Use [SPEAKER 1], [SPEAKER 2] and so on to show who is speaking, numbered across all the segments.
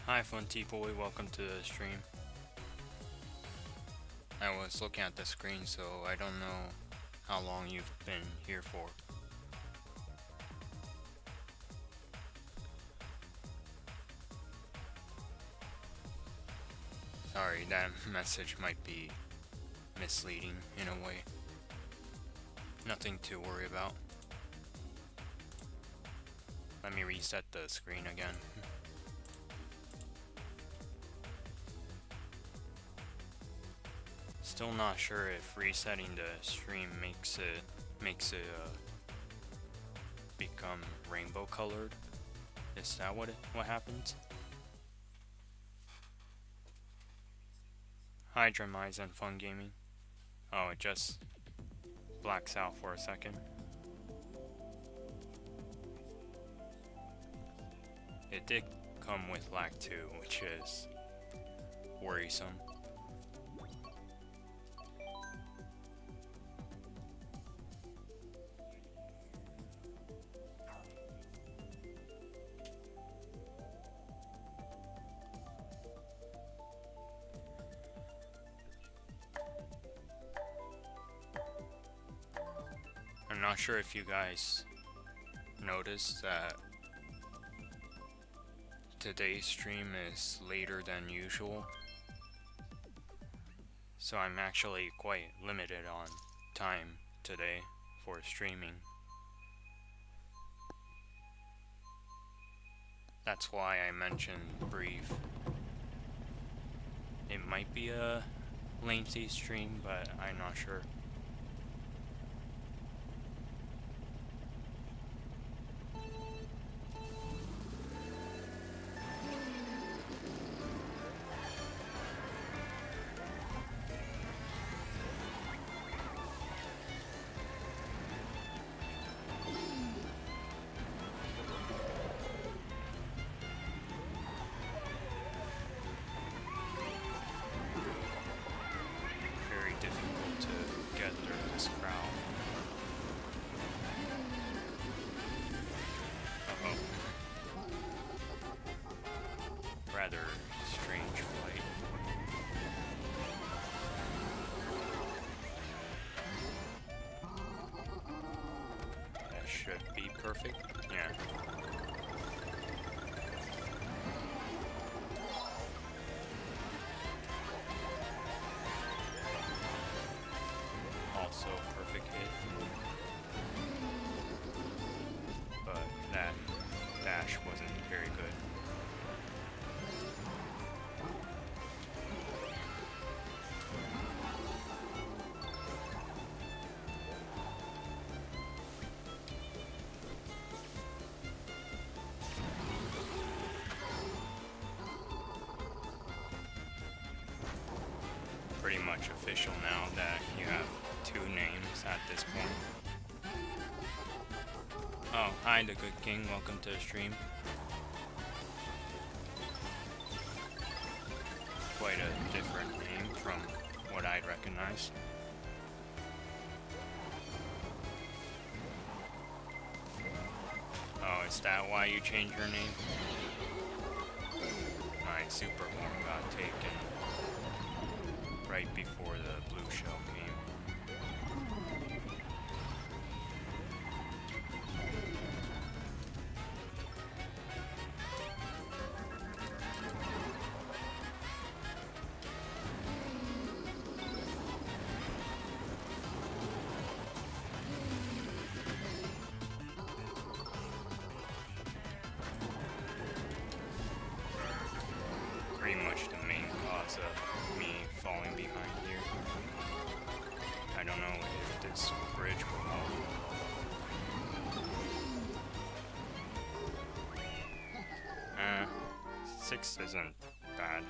[SPEAKER 1] Hi Fun Boy, welcome to the stream. I was looking at the screen, so I don't know how long you've been here for. Sorry, that message might be misleading in a way. Nothing to worry about. Let me reset the screen again. Still not sure if resetting the stream makes it become rainbow colored. Is that what happens? Hi Dremise and Fun Gaming. Oh, it just blacks out for a second. It did come with lag too, which is worrisome. I'm not sure if you guys noticed that today's stream is later than usual, so I'm actually quite limited on time today for streaming. That's why I mentioned brief. It might be a lengthy stream, but I'm not sure. Rather strange flight. That should be perfect. Yeah. Also perfect hit. But that dash wasn't very good. Pretty much official now that you have two names at this point. Oh, hi the Good King, welcome to the stream. Quite a different name from what I'd recognize. Oh, is that why you changed your name? My super horn got taken right before the blue shell came. Pretty much the main cause of me falling behind here. I don't know if this bridge will help. 6 isn't bad.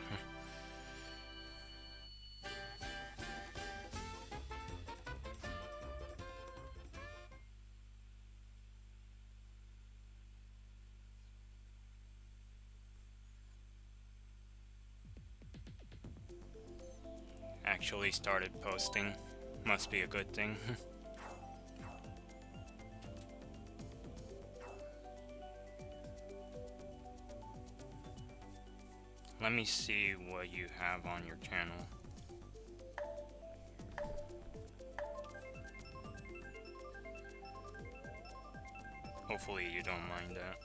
[SPEAKER 1] Actually started posting. Must be a good thing. let me see what you have on your channel. Hopefully you don't mind that.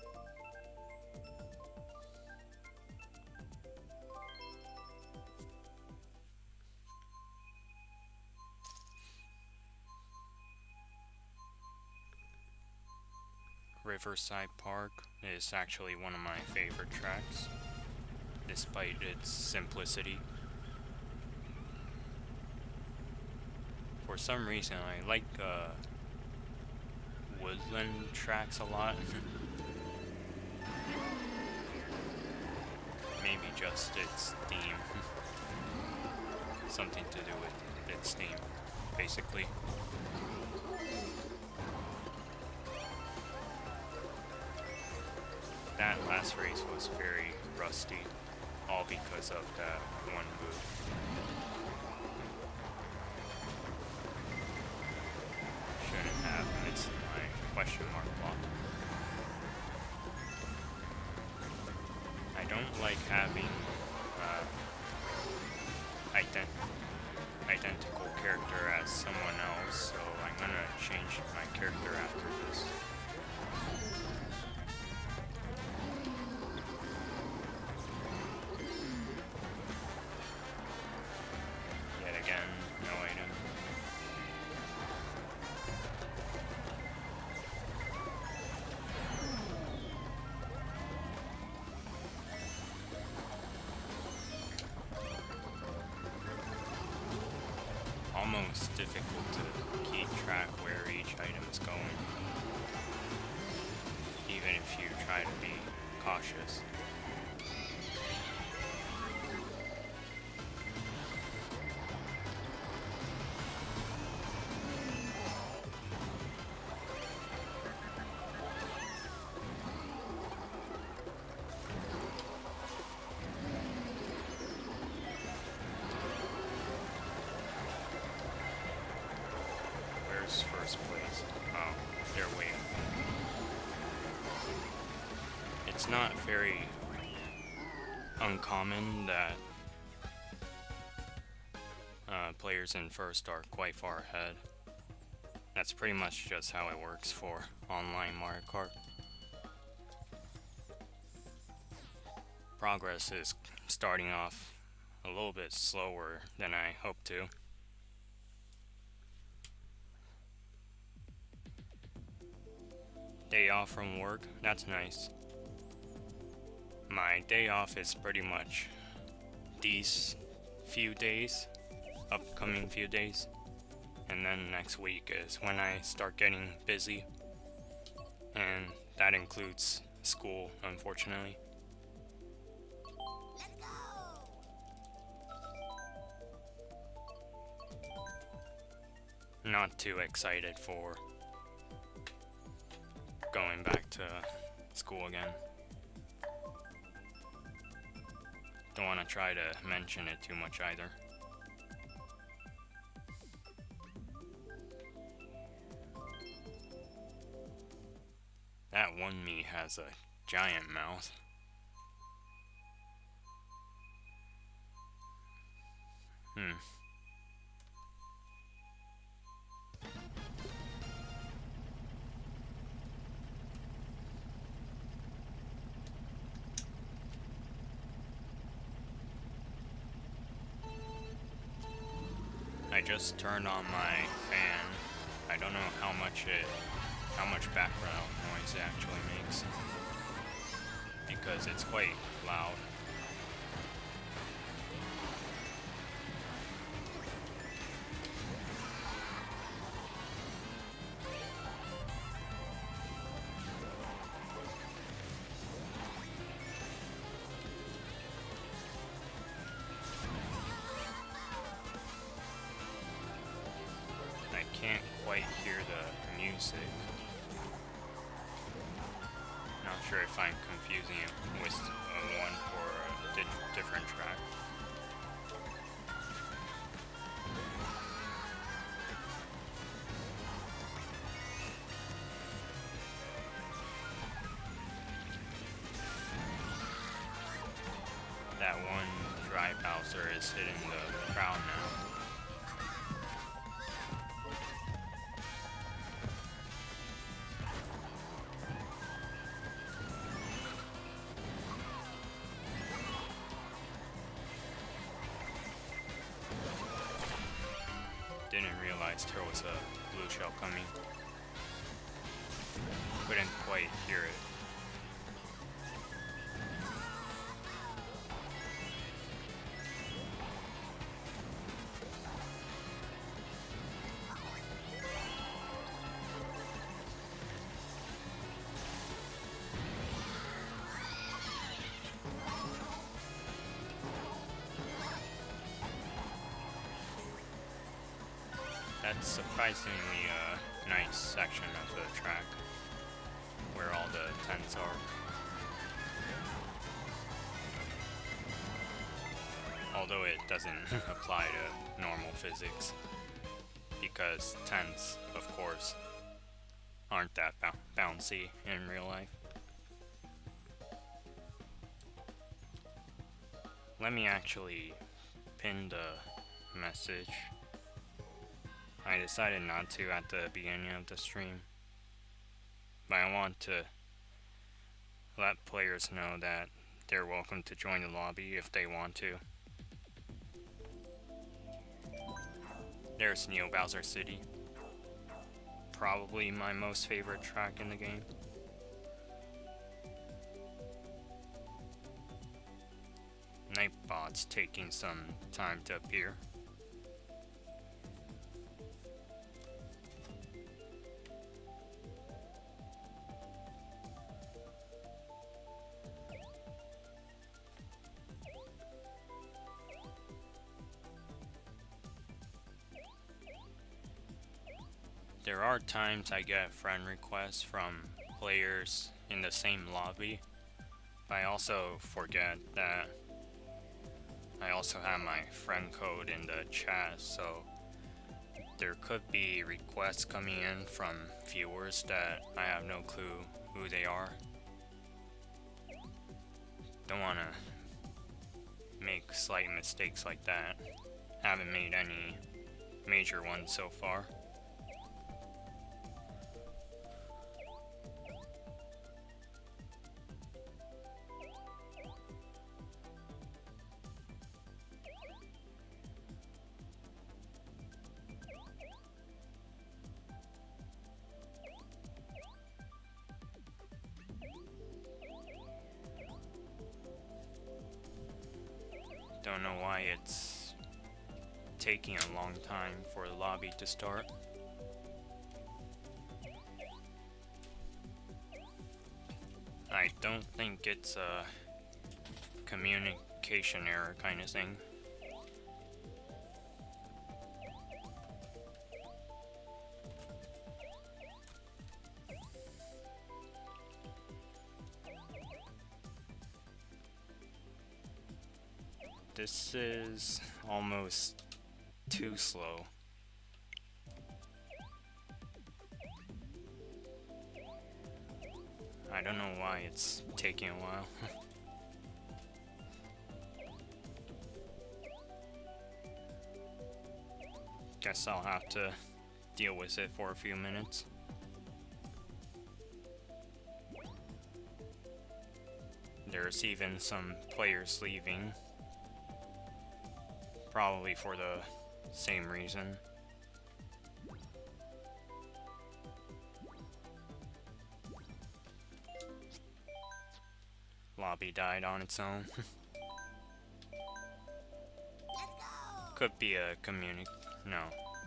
[SPEAKER 1] Riverside Park is actually one of my favorite tracks, despite its simplicity. For some reason, I like woodland tracks a lot. Maybe just its theme. Something to do with its theme, basically. That last race was very rusty, all because of that one move. Shouldn't have missed my question mark block. I don't like having identical character as someone else, so I'm gonna change my character after this. Yet again, no item. Almost difficult to keep track where each item is going, even if you try to be cautious. First place. Oh, they're way up. It's not very uncommon that players in first are quite far ahead. That's pretty much just how it works for online Mario Kart. Progress is starting off a little bit slower than I hoped to. Day off from work, that's nice. My day off is pretty much these few days, upcoming few days, and then next week is when I start getting busy, and that includes school, unfortunately.
[SPEAKER 2] Let's go!
[SPEAKER 1] Not too excited for going back to school again. Don't want to try to mention it too much either. That one me has a giant mouth. I just turned on my fan. I don't know how much background noise it actually makes, because it's quite loud. I can't quite hear the music. Not sure if I'm confusing it with one for a different track. That one Bowser is hitting the crowd now. Didn't realize there was a blue shell coming. Couldn't quite hear it. That's surprisingly a nice section of the track where all the tents are. Although it doesn't apply to normal physics, because tents, of course, aren't that bouncy in real life. Let me actually pin the message. I decided not to at the beginning of the stream, but I want to let players know that they're welcome to join the lobby if they want to. There's Neo Bowser City. Probably my most favorite track in the game. Nightbot's taking some time to appear. There are times I get friend requests from players in the same lobby, but I also forget that I also have my friend code in the chat, so there could be requests coming in from viewers that I have no clue who they are. Don't want to make slight mistakes like that. Haven't made any major ones so far. Don't know why it's taking a long time for the lobby to start. I don't think it's a communication error kind of thing. This is almost too slow. I don't know why it's taking a while. Guess I'll have to deal with it for a few minutes. There's even some players leaving. Probably for the same reason. Lobby died on its own. Could be a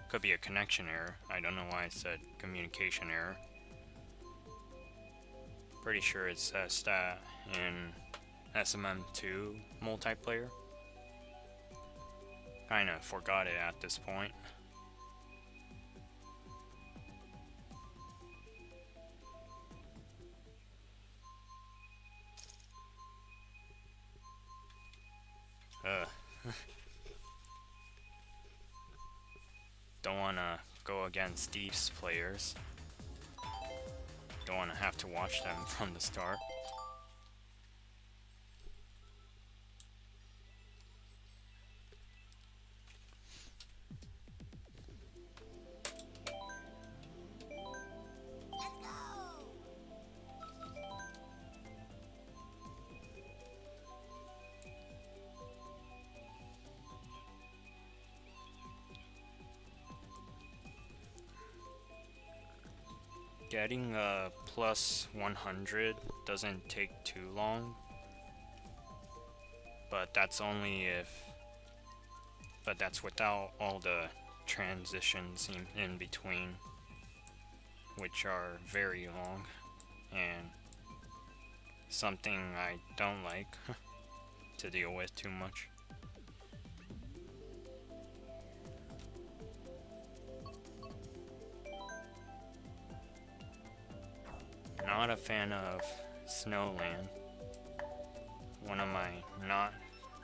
[SPEAKER 1] could be a connection error. I don't know why it said communication error. Pretty sure it says that in SMM2 multiplayer. Kinda forgot it at this point. Don't wanna go against these players. Don't wanna have to watch them from the start. Getting a plus 100 doesn't take too long, but that's only if, but that's without all the transitions in between, which are very long and something I don't like to deal with too much. Not a fan of Snowland, one of my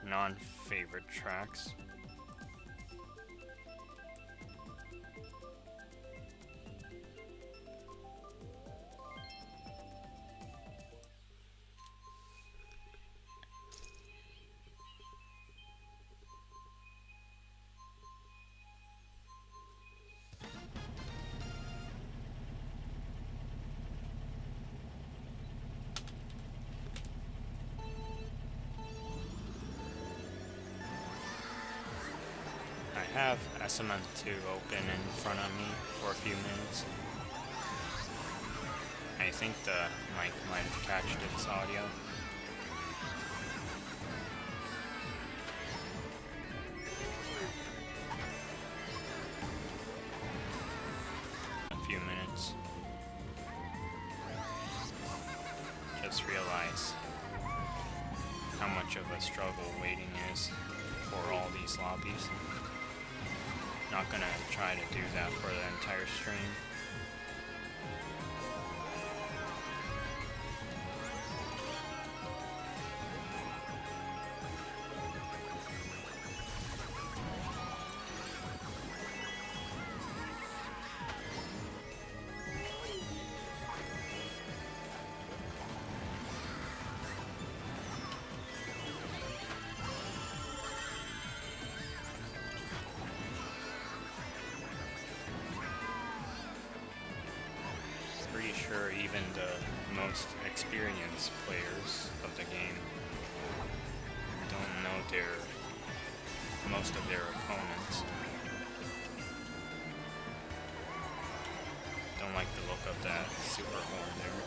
[SPEAKER 1] non-favorite tracks. I have SM2 open in front of me for a few minutes. I think the mic might have catched its audio. A few minutes. Just realize how much of a struggle waiting is for all these lobbies. Not gonna try to do that for the entire stream. Pretty sure even the most experienced players of the game don't know most of their opponents. Don't like the look of that super horn there.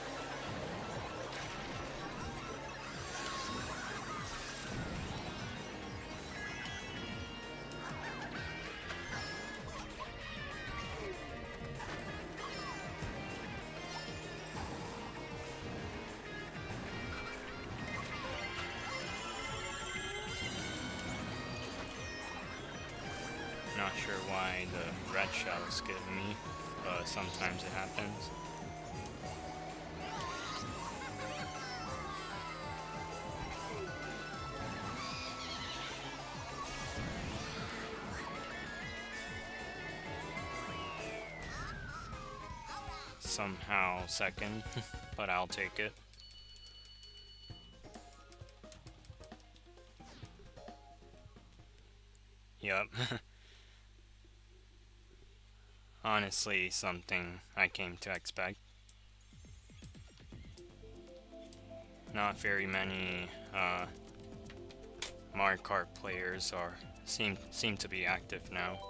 [SPEAKER 1] Not sure why the red shell is getting me, but sometimes it happens. Somehow second, but I'll take it. Yup. Honestly, something I came to expect. Not very many Mario Kart players seem to be active now.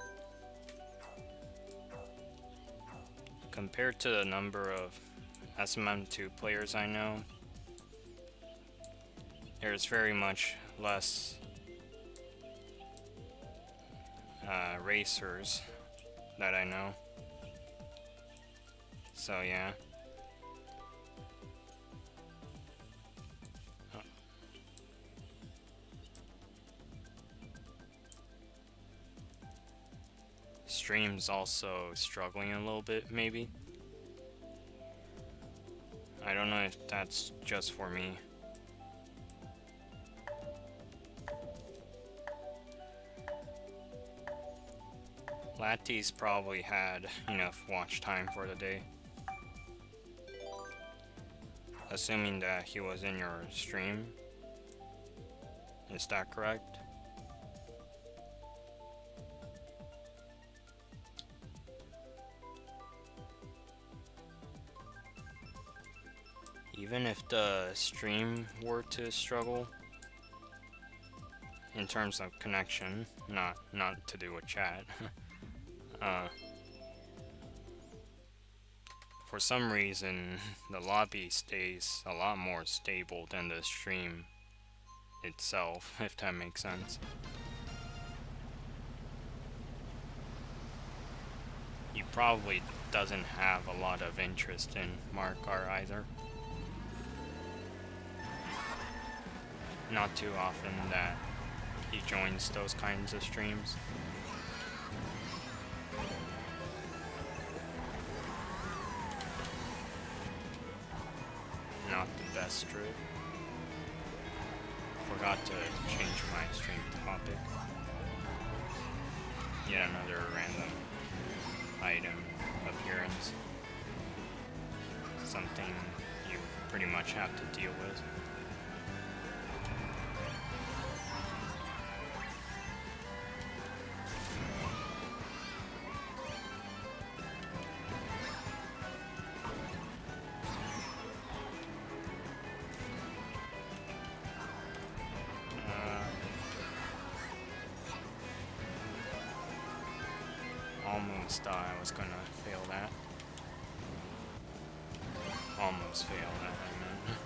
[SPEAKER 1] Compared to the number of SM2 players I know, there's very much less racers that I know. So yeah. Stream's also struggling a little bit, maybe. I don't know if that's just for me. Latti's probably had enough watch time for the day. Assuming that he was in your stream. Is that correct? Even if the stream were to struggle in terms of connection, not to do with chat. for some reason, the lobby stays a lot more stable than the stream itself, if that makes sense. He probably doesn't have a lot of interest in Markar either. Not too often that he joins those kinds of streams. Not the best route. Forgot to change my stream topic. Yet another random item appearance. Something you pretty much have to deal with. Almost thought I was gonna fail that. Almost fail that, I meant.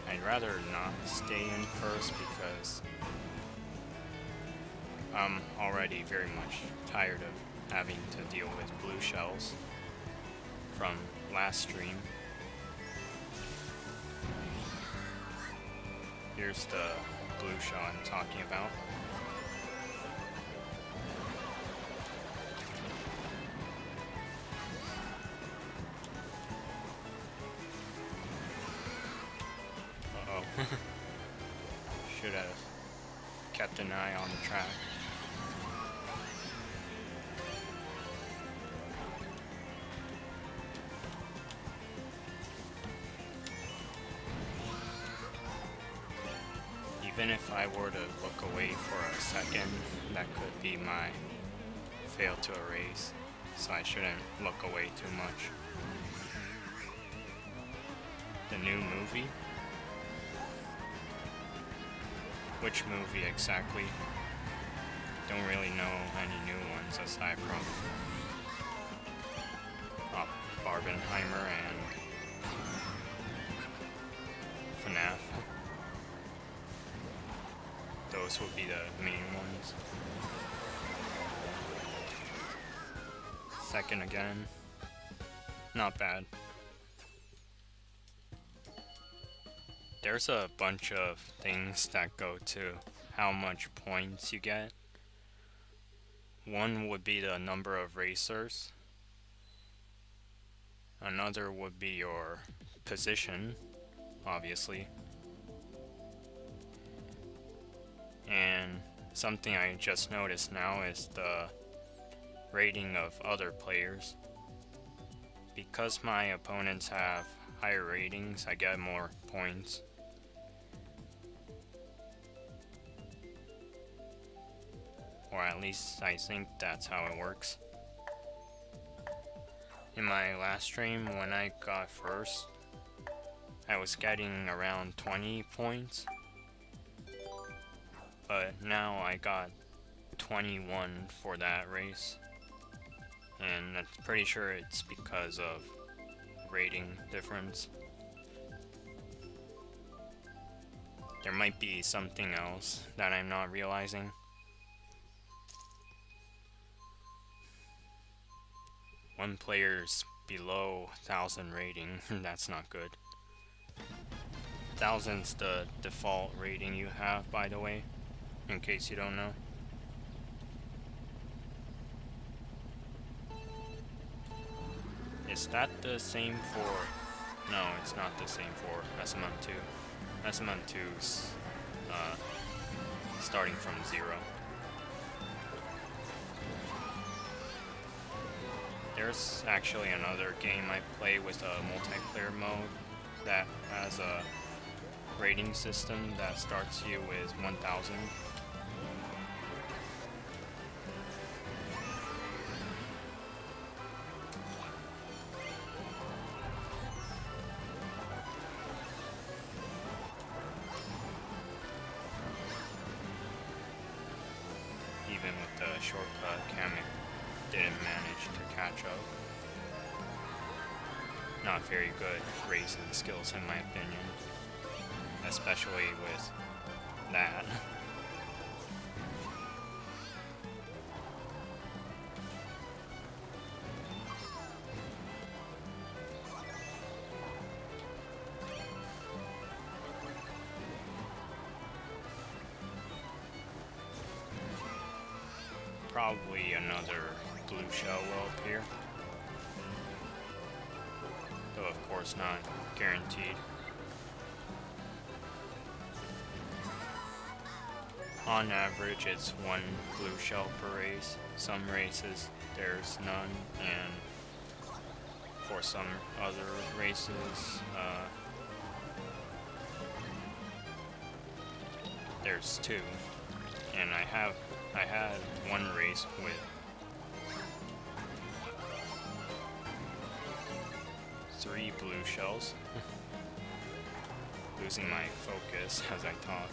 [SPEAKER 1] I'd rather not stay in first because I'm already very much tired of having to deal with blue shells from last stream. Here's the blue shell I'm talking about. Uh-oh. Should have kept an eye on the track. Even if I were to look away for a second, that could be my fail to erase, so I shouldn't look away too much. The new movie? Which movie exactly? Don't really know any new ones aside from Barbenheimer and FNAF. Those would be the main ones. Second again. Not bad. There's a bunch of things that go to how much points you get. One would be the number of racers. Another would be your position, obviously. And something I just noticed now is the rating of other players. Because my opponents have higher ratings, I get more points. Or at least I think that's how it works. In my last stream, when I got first, I was getting around 20 points. But now I got 21 for that race. And I'm pretty sure it's because of rating difference. There might be something else that I'm not realizing. One player's below 1000 rating, that's not good. 1000's the default rating you have, by the way, in case you don't know. Is that the same for... No, it's not the same for SMM2. SMM2's starting from 0. There's actually another game I play with a multiplayer mode that has a rating system that starts you with 1000. shortcut, Kamek didn't manage to catch up. Not very good racing skills in my opinion, especially with that. Probably another blue shell will appear, though of course not guaranteed. On average, it's one blue shell per race. Some races there's none, and for some other races there's two. And I had one race with three blue shells. Losing my focus as I talk.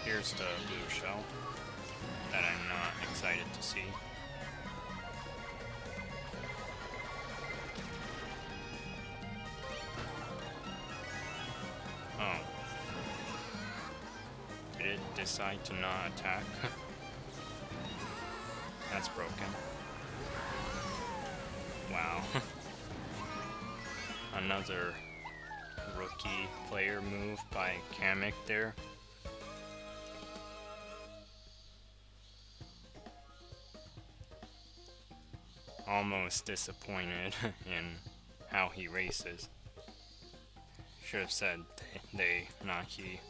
[SPEAKER 1] Here's the blue shell that I'm not excited to see. Oh. Did it decide to not attack? That's broken. Wow. Another rookie player move by Kamek there. Almost disappointed in how he races. Should have said they, not he.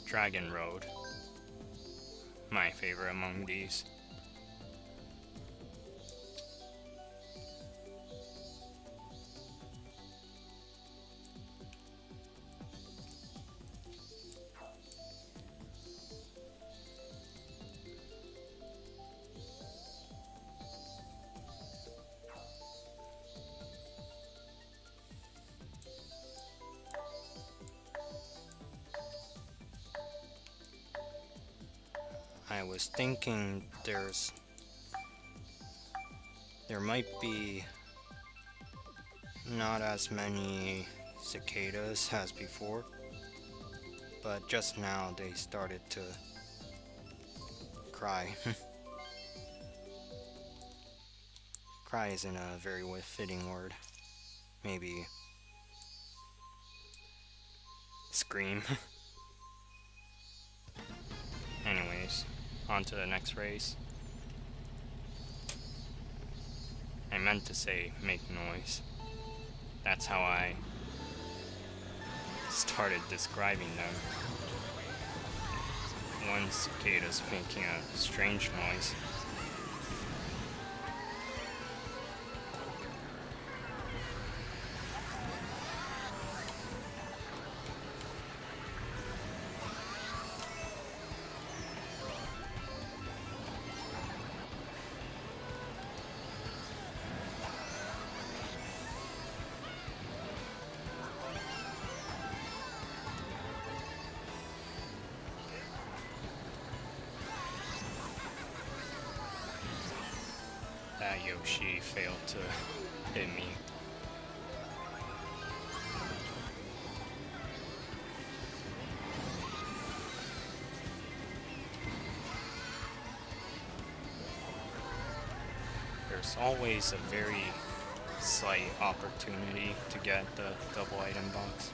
[SPEAKER 1] Dragon Road. My favorite among these. I was thinking there might be not as many cicadas as before, but just now they started to cry. Cry isn't a very fitting word. Maybe scream. Anyways, on to the next race. I meant to say make noise. That's how I started describing them. One cicada's making a strange noise. That Yoshi failed to hit me. There's always a very slight opportunity to get the double item box.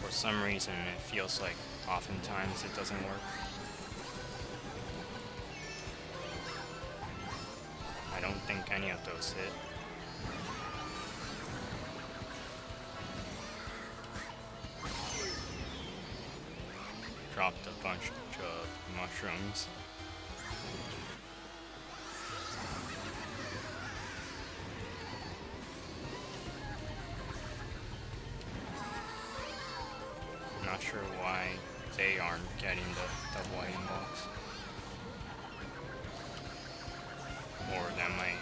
[SPEAKER 1] For some reason, it feels like oftentimes it doesn't work. I don't think any of those hit. Dropped a bunch of mushrooms. sure why they aren't getting the white inbox. Or that might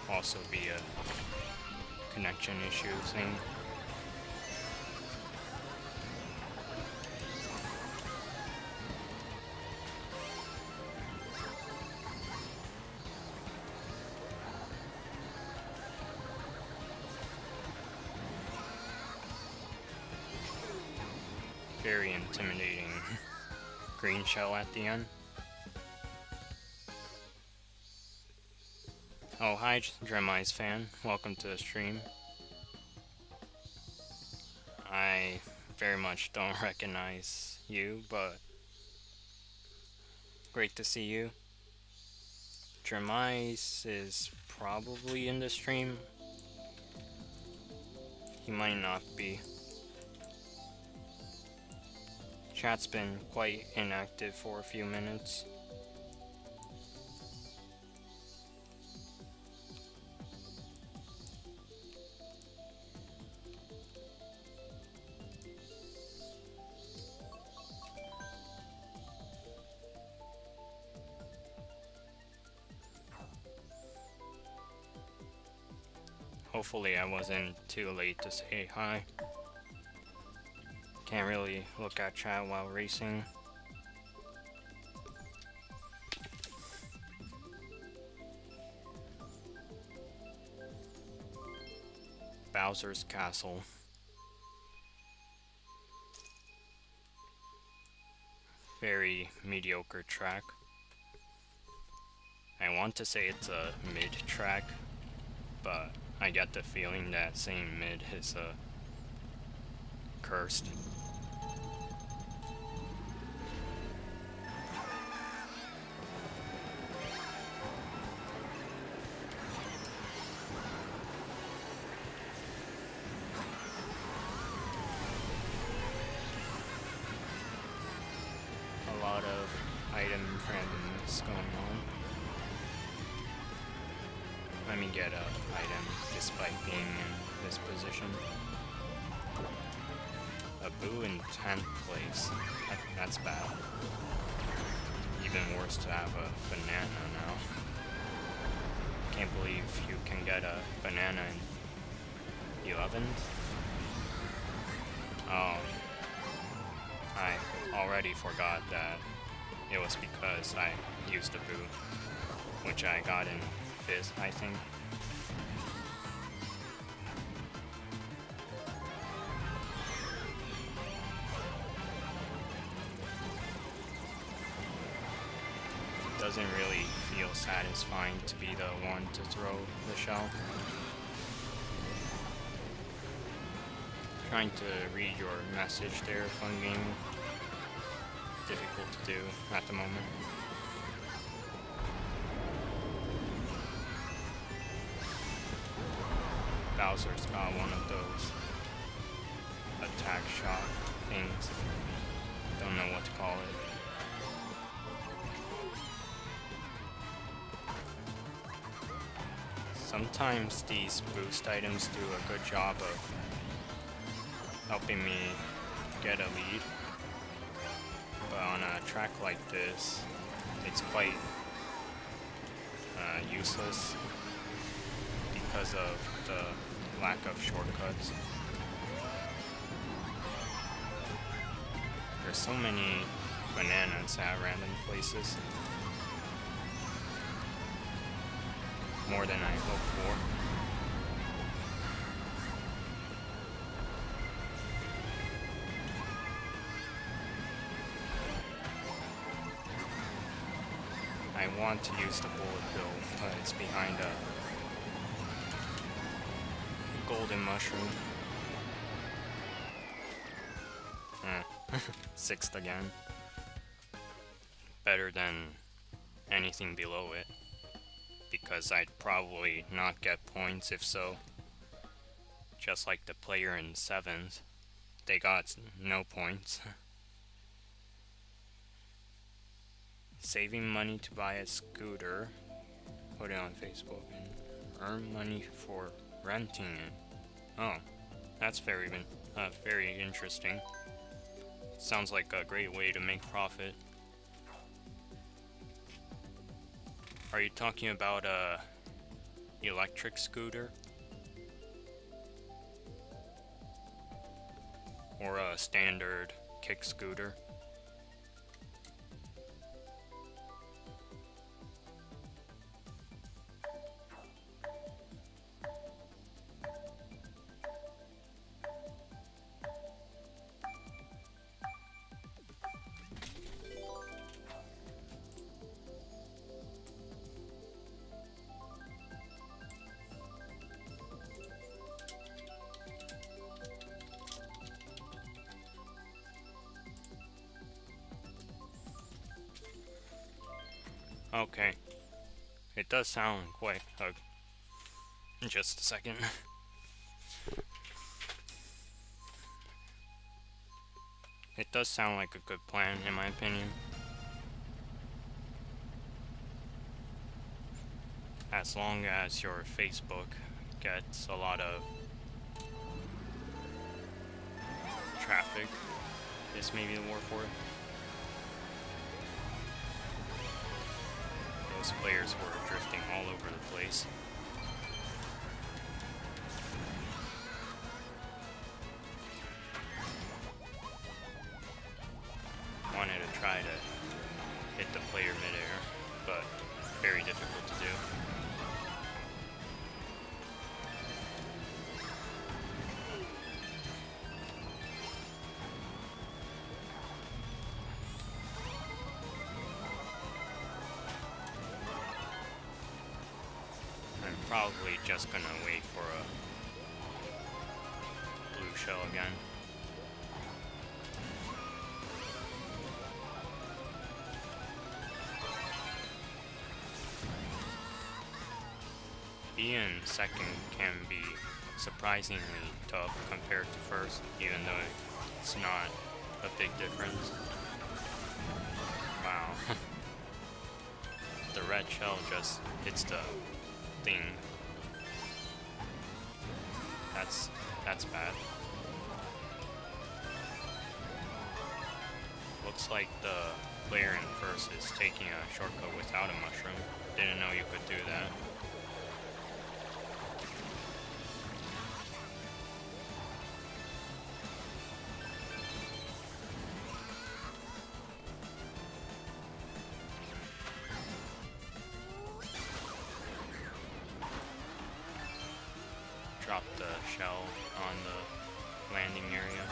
[SPEAKER 1] also be a connection issue thing. Very intimidating green shell at the end. Oh, hi, Dremi's fan. Welcome to the stream. I very much don't recognize you, but great to see you. Dremi's is probably in the stream. He might not be. Chat's been quite inactive for a few minutes. Hopefully I wasn't too late to say hi. Can't really look at chat while racing. Bowser's Castle. Very mediocre track. I want to say it's a mid track, but I get the feeling that saying mid is cursed. A lot of item randomness going on. Let me get a item despite being in this position. A boo in 10th place. That's bad. Even worse to have a banana now. Can't believe you can get a banana in 11th. Oh. I already forgot that it was because I used a boo, which I got in 5th, I think. It doesn't really feel satisfying to be the one to throw the shell. Trying to read your message there, Fun Game. Difficult to do at the moment. Bowser's got one of those attack shot things. Don't know what to call it. Sometimes these boost items do a good job of helping me get a lead, but on a track like this, it's quite useless because of the lack of shortcuts. There's so many bananas at random places. More than I hoped for. I want to use the bullet bill, but it's behind a golden mushroom. 6th again. Better than anything below it, because I'd probably not get points if so. Just like the player in 7th, they got no points. Saving money to buy a scooter, put it on Facebook, and earn money for renting it. Oh, that's very interesting. Sounds like a great way to make profit. Are you talking about a electric scooter? Or a standard kick scooter? Okay. It does sound quite just a second. It does sound like a good plan, in my opinion. As long as your Facebook gets a lot of traffic, is maybe the word for it. Those players were drifting all over the place. Wanted to try to hit the player midair, but very difficult to do. I'm probably just gonna wait for a blue shell again. Being second can be surprisingly tough compared to first, even though it's not a big difference. Wow. The red shell just hits the thing. That's bad. Looks like the player in first is taking a shortcut without a mushroom. Didn't know you could do that. Drop the shell on the landing area.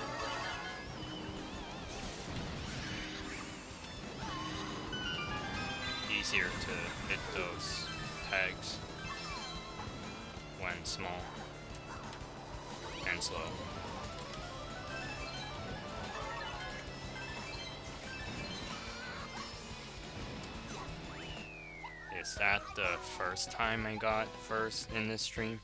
[SPEAKER 1] Easier to hit those pegs when small and slow. Is that the first time I got first in this stream?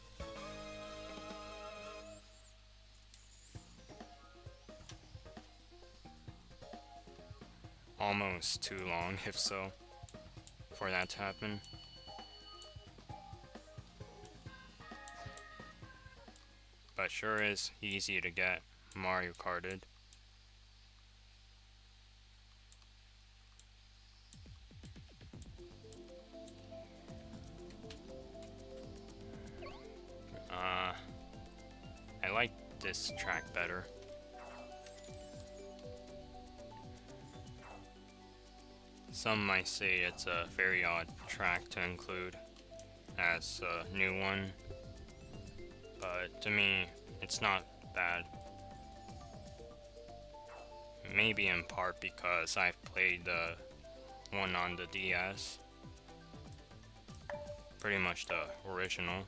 [SPEAKER 1] Almost too long, if so, for that to happen. But sure is easy to get Mario Karted. I like this track better. Some might say it's a very odd track to include as a new one, but to me, it's not bad. Maybe in part because I've played the one on the DS, pretty much the original.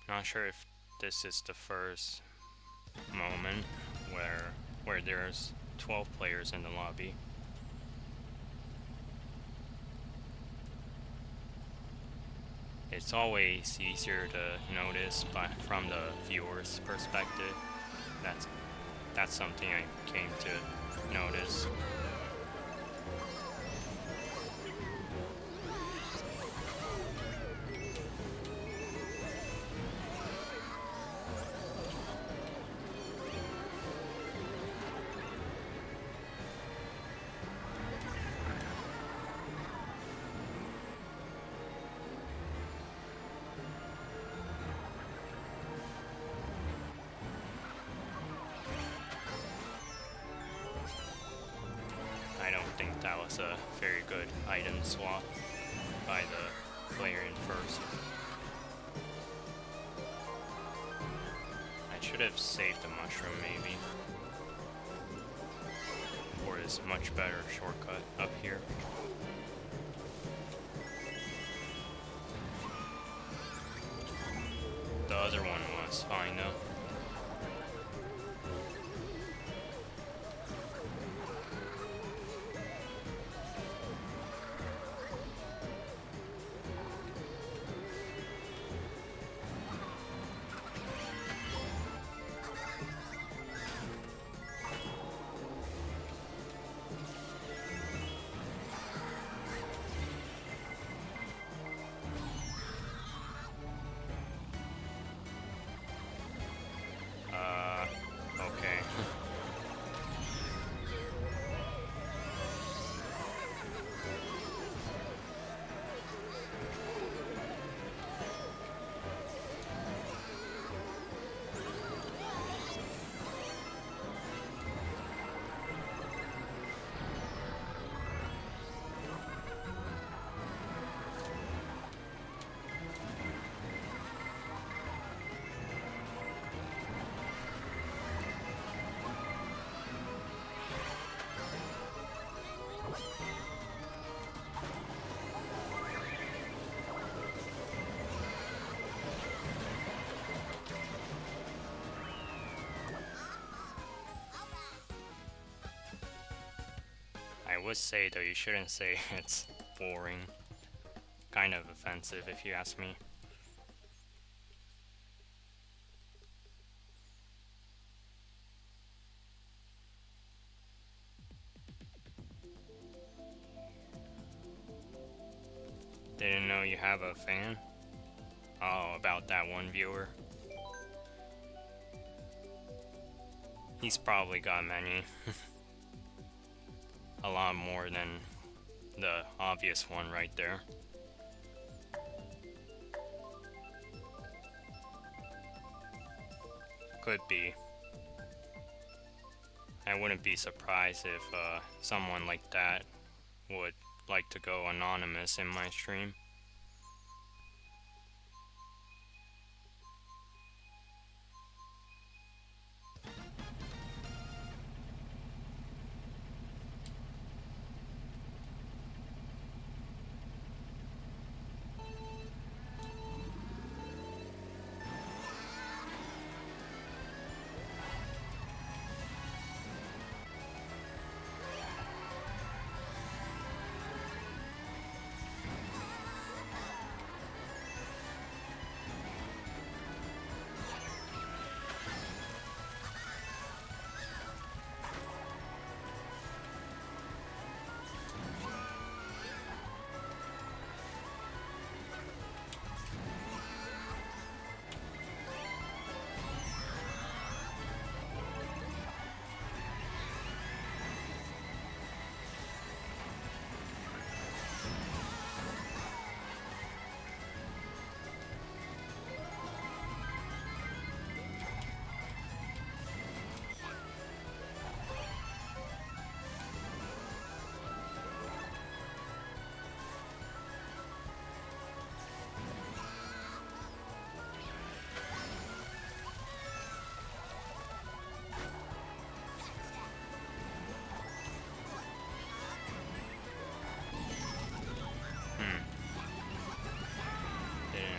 [SPEAKER 1] Not sure if this is the first moment where there's 12 players in the lobby. It's always easier to notice from the viewer's perspective. That's something I came to notice. I don't think that was a very good item swap by the player in first. I should have saved the mushroom maybe. For this much better shortcut up here. The other one was fine though. Okay. I would say though, you shouldn't say it's boring. Kind of offensive if you ask me. Didn't know you have a fan? Oh, about that one viewer. He's probably got many. A lot more than the obvious one right there. Could be. I wouldn't be surprised if someone like that would like to go anonymous in my stream.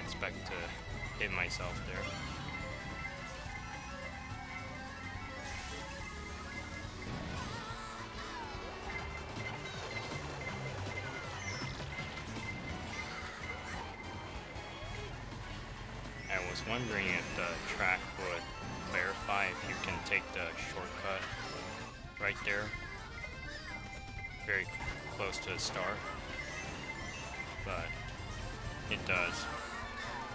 [SPEAKER 1] Expect to hit myself there. was wondering if the track would clarify if you can take the shortcut right there, very close to the start, but it does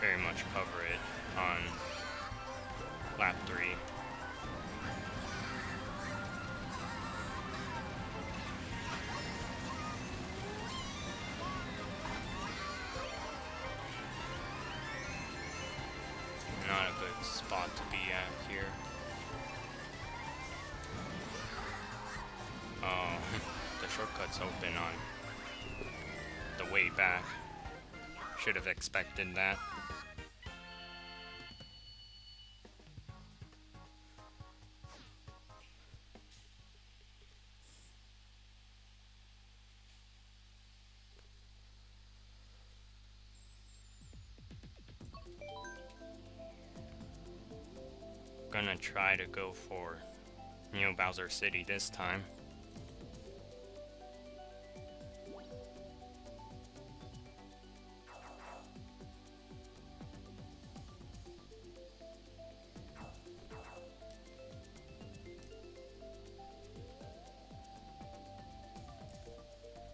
[SPEAKER 1] very much cover it on lap 3. Not a good spot to be at here. Oh, the shortcut's open on the way back. Should have expected that. Gonna try to go for Neo Bowser City this time.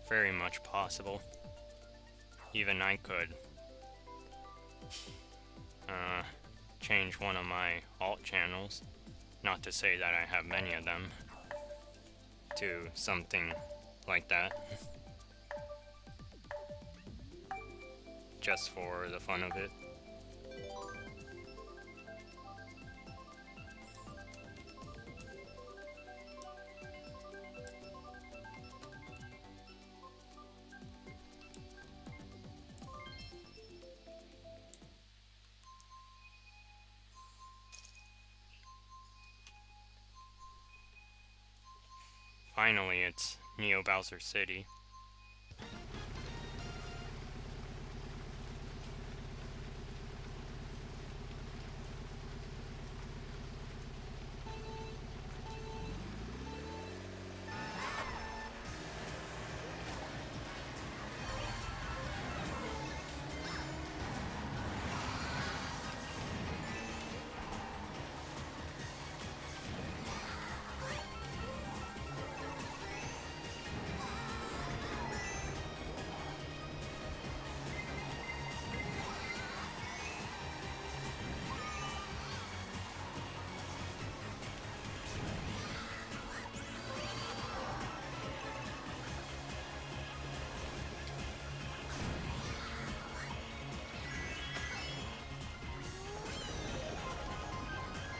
[SPEAKER 1] Very much possible. Even I could change one of my alt channels, not to say that I have many of them, to something like that. Just for the fun of it. Finally, it's Neo Bowser City.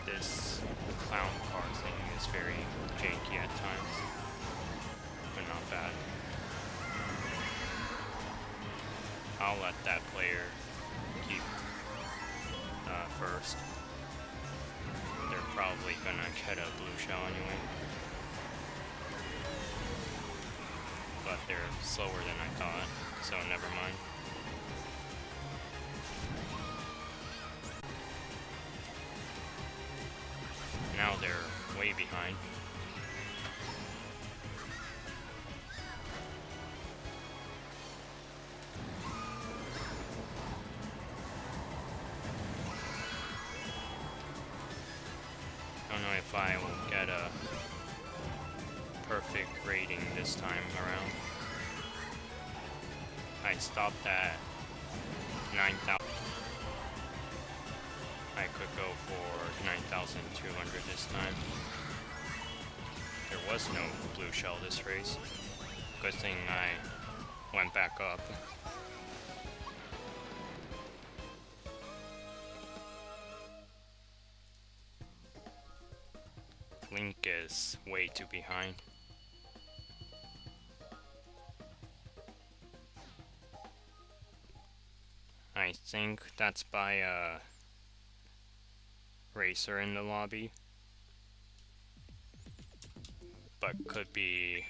[SPEAKER 1] This clown car thing is very janky at times, but not bad. I'll let that player keep first. They're probably gonna get a blue shell anyway. But they're slower than I thought, so never mind. Now they're way behind. I don't know if I will get a perfect rating this time around. I stopped at 9,000. I could go for 9,200 this time. There was no blue shell this race. Good thing I went back up. Link is way too behind. I think that's by a racer in the lobby, but could be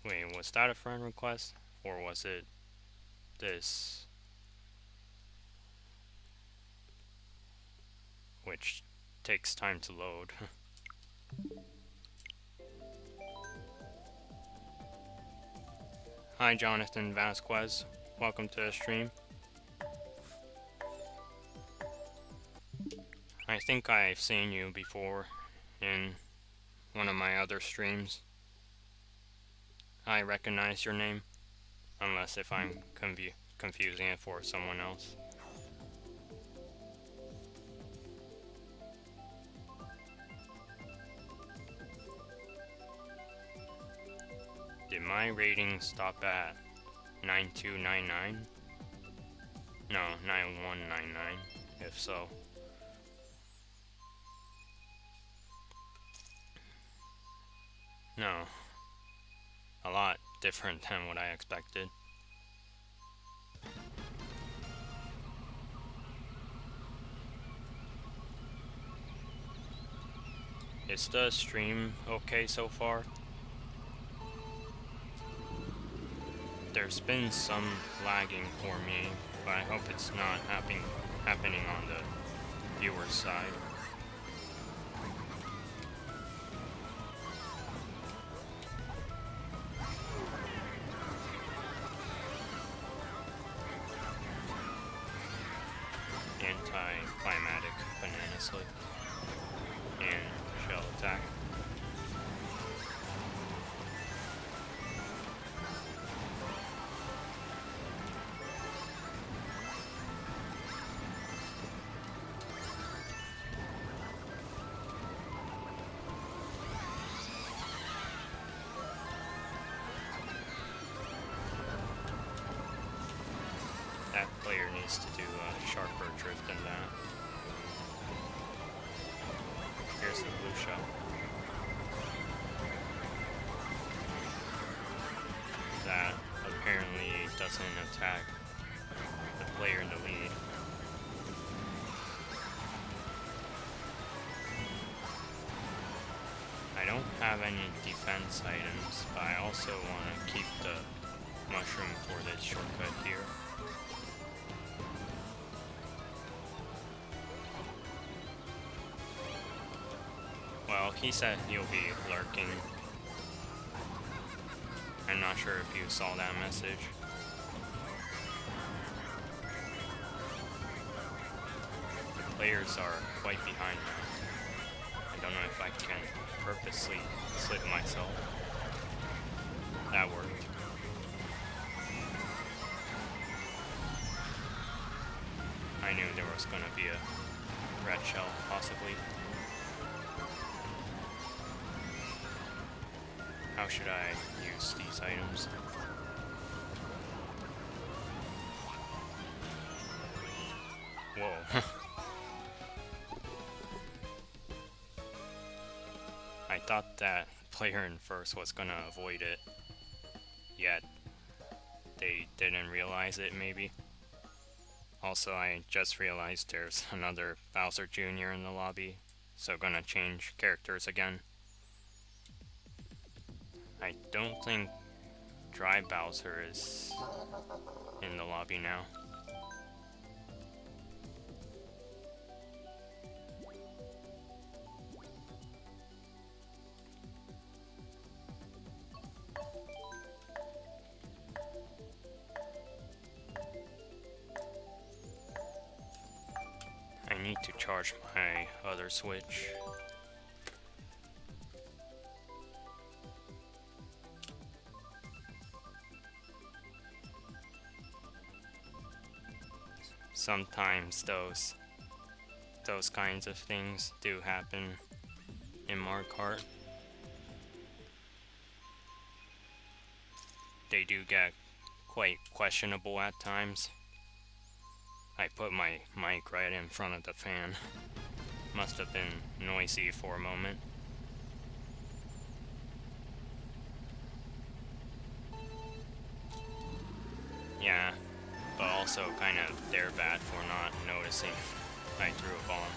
[SPEAKER 1] wait, was that a friend request or was it this, which takes time to load? Hi, Jonathan Vasquez. Welcome to the stream. I think I've seen you before in one of my other streams. I recognize your name, unless if I'm confusing it for someone else. Did my rating stop at 9299? No, 9199, if so. No. A lot different than what I expected. Is the stream okay so far? There's been some lagging for me, but I hope it's not happening on the viewer's side. Anti-climatic banana slip and shell attack. That player needs to do a sharper drift than that. Here's the blue shell. That apparently doesn't attack the player in the lead. I don't have any defense items, but I also want to keep the mushroom for this shortcut here. Well, he said he'll be lurking. I'm not sure if you saw that message. The players are quite behind now. I don't know if I can purposely slip myself. That worked. I knew there was gonna be a red shell, possibly. How should I use these items? Whoa. I thought that player in first was gonna avoid it, yet they didn't realize it maybe. Also, I just realized there's another Bowser Jr. in the lobby, so gonna change characters again. I don't think Dry Bowser is in the lobby now. I need to charge my other Switch. Sometimes those kinds of things do happen in Mario Kart. They do get quite questionable at times. I put my mic right in front of the fan. Must have been noisy for a moment. Yeah, but also kind of their bad for not noticing I threw a bomb.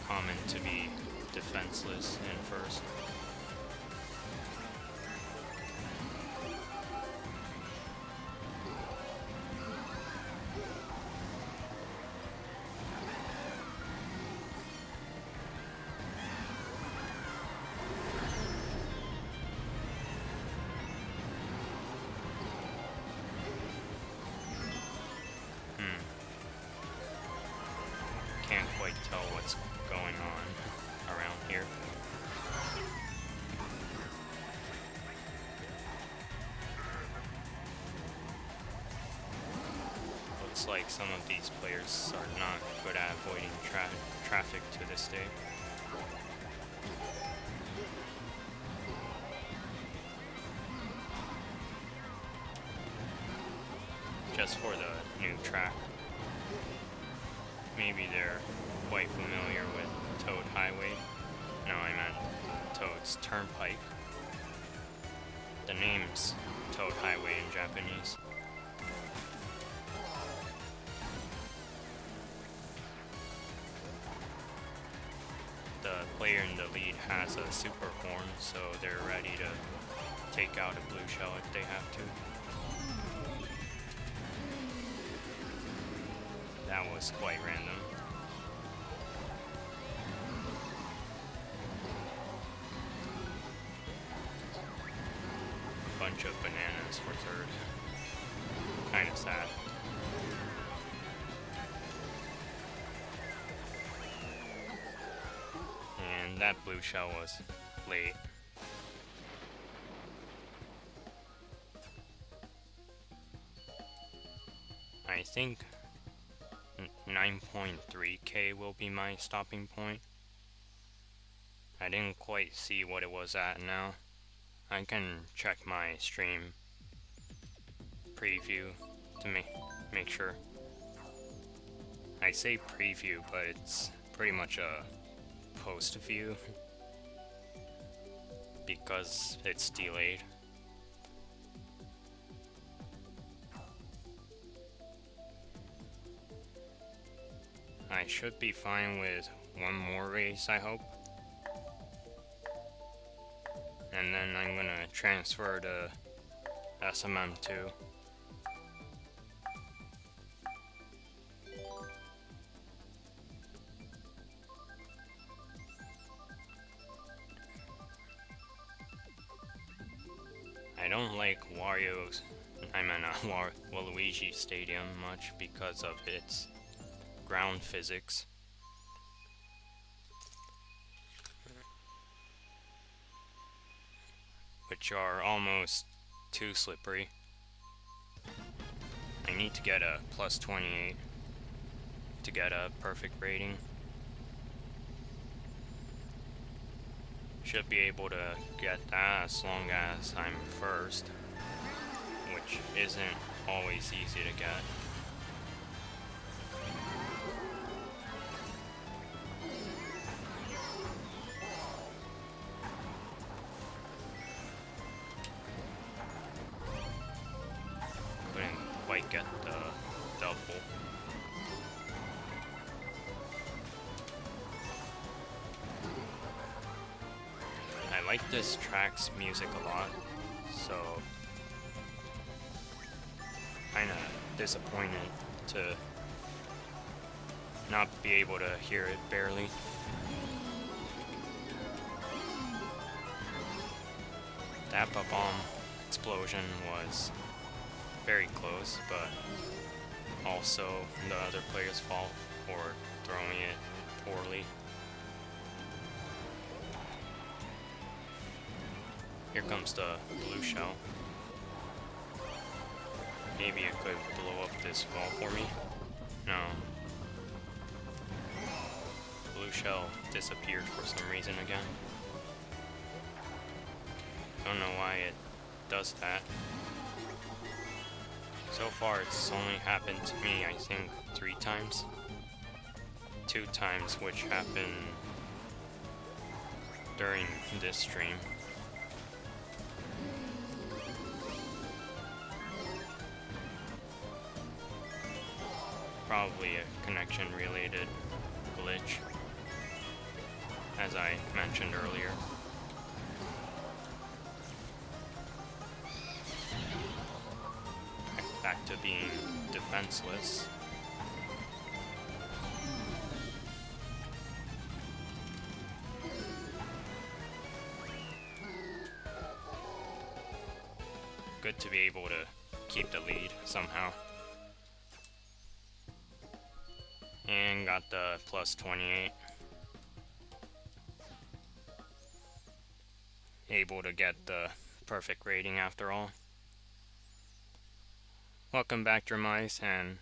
[SPEAKER 1] Common to be defenseless in first. quite tell what's going on around here. Looks like some of these players are not good at avoiding traffic to this day. Just for the new track. Maybe they're quite familiar with Toad Highway. No, I meant Toad's Turnpike. The name's Toad Highway in Japanese. The player in the lead has a super horn, so they're ready to take out a blue shell if they have to. That was quite random. Bunch of bananas for third. Kind of sad. And that blue shell was late. I think 9.3k will be my stopping point. I didn't quite see what it was at now. I can check my stream preview to make sure. I say preview, but it's pretty much a post view because it's delayed. I should be fine with one more race, I hope. And then I'm gonna transfer to SMM2. I don't like Waluigi Stadium much because of its ground physics. Which are almost too slippery. I need to get a plus 28 to get a perfect rating. Should be able to get that as long as I'm first, which isn't always easy to get. Couldn't quite get the double. I like this track's music a lot, so kinda disappointed to not be able to hear it barely. That bomb explosion was very close, but also the other player's fault for throwing it poorly. Here comes the blue shell. Maybe it could blow up this wall for me. No. Blue shell disappeared for some reason again. Don't know why it does that. So far it's only happened to me, I think, 3 times. 2 times which happened during this stream. Probably a connection-related glitch, as I mentioned earlier. Back to being defenseless. Good to be able to keep the lead somehow. And got the plus 28. Able to get the perfect rating after all. Welcome back, Dremice, and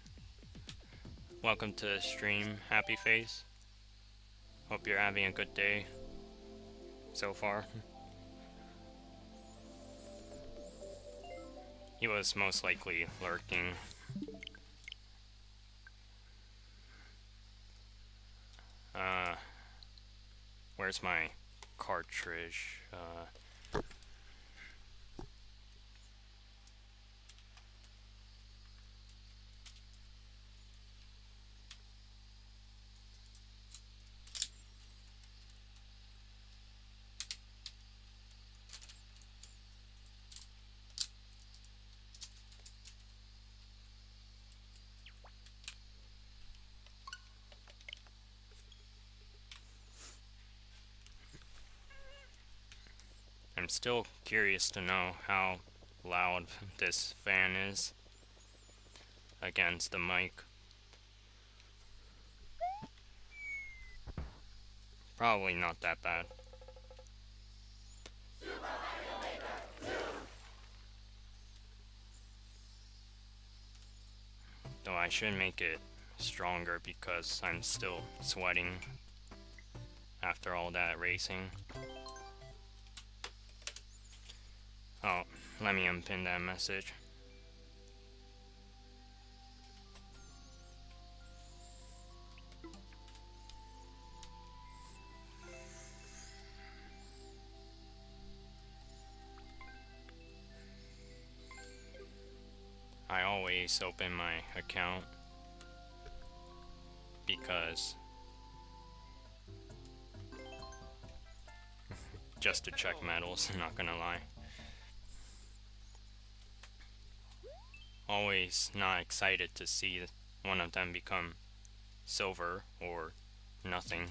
[SPEAKER 1] welcome to the stream, Happy Face. Hope you're having a good day so far. He was most likely lurking. Where's my cartridge? I'm still curious to know how loud this fan is against the mic. Probably not that bad. Though I should make it stronger because I'm still sweating after all that racing. Oh, let me unpin that message. I always open my account because just to check medals, not gonna lie. Always not excited to see one of them become silver or nothing.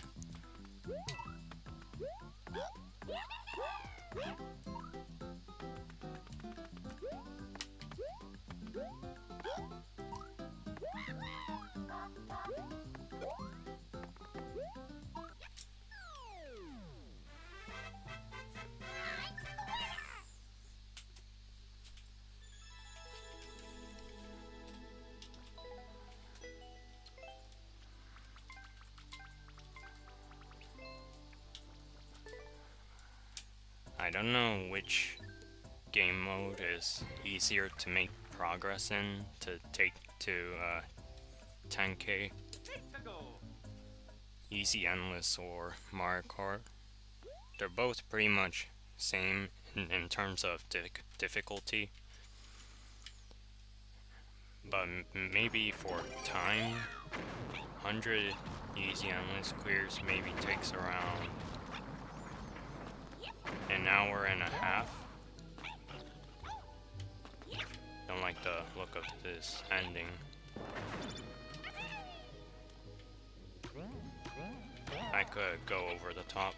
[SPEAKER 1] I don't know which game mode is easier to make progress in to take to 10k. Easy Endless or Mario Kart. They're both pretty much same in terms of difficulty. But maybe for time, 100 Easy Endless clears maybe takes around an hour and a half. Don't like the look of this ending. I could go over the top.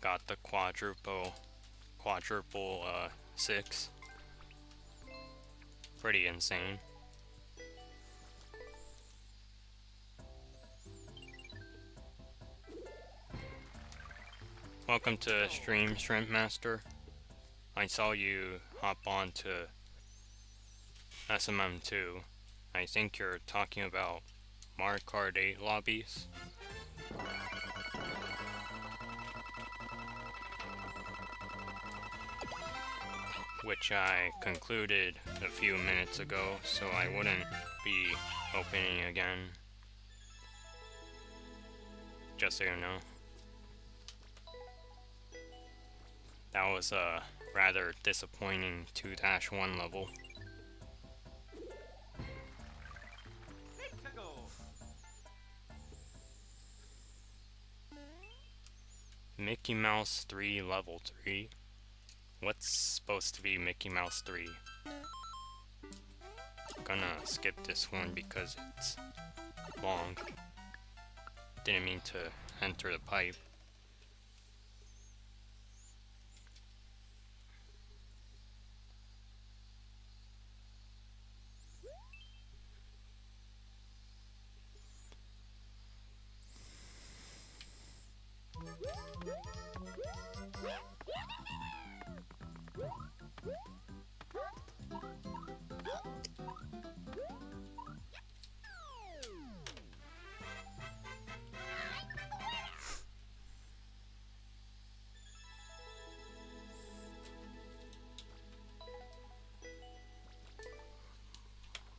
[SPEAKER 1] Got the quadruple 6. Pretty insane. Welcome to stream, Shrimp Master. I saw you hop on to SMM2. I think you're talking about Mario Kart 8 lobbies. Which I concluded a few minutes ago, so I wouldn't be opening again. Just so you know. That was a rather disappointing 2-1 level. Mickey Mouse 3 level 3. What's supposed to be Mickey Mouse 3? Gonna skip this one because it's long. Didn't mean to enter the pipe.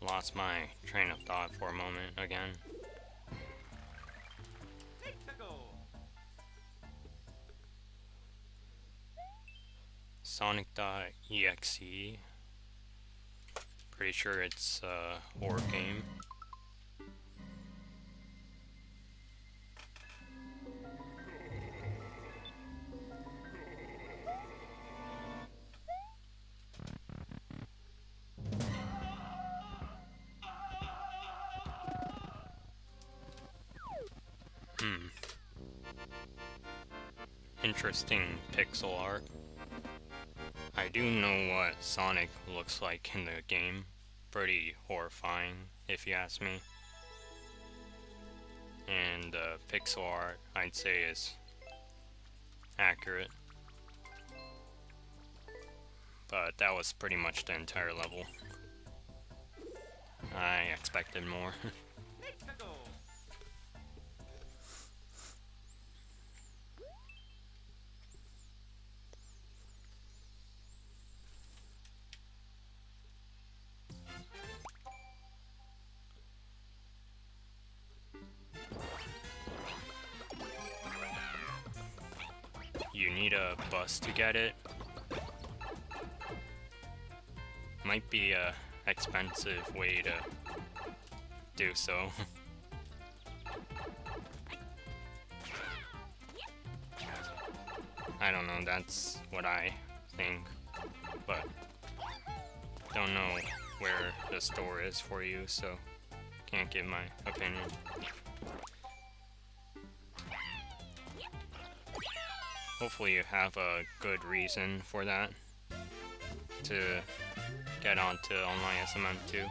[SPEAKER 1] Lost my train of thought for a moment again. Sonic.exe. Pretty sure it's a horror game. Interesting pixel art. I do know what Sonic looks like in the game. Pretty horrifying, if you ask me. And pixel art, I'd say, is accurate. But that was pretty much the entire level. I expected more. You need a bus to get it. Might be a expensive way to do so. I don't know, that's what I think, but don't know where the store is for you, so can't give my opinion. Hopefully you have a good reason for that, to get onto online SMM2.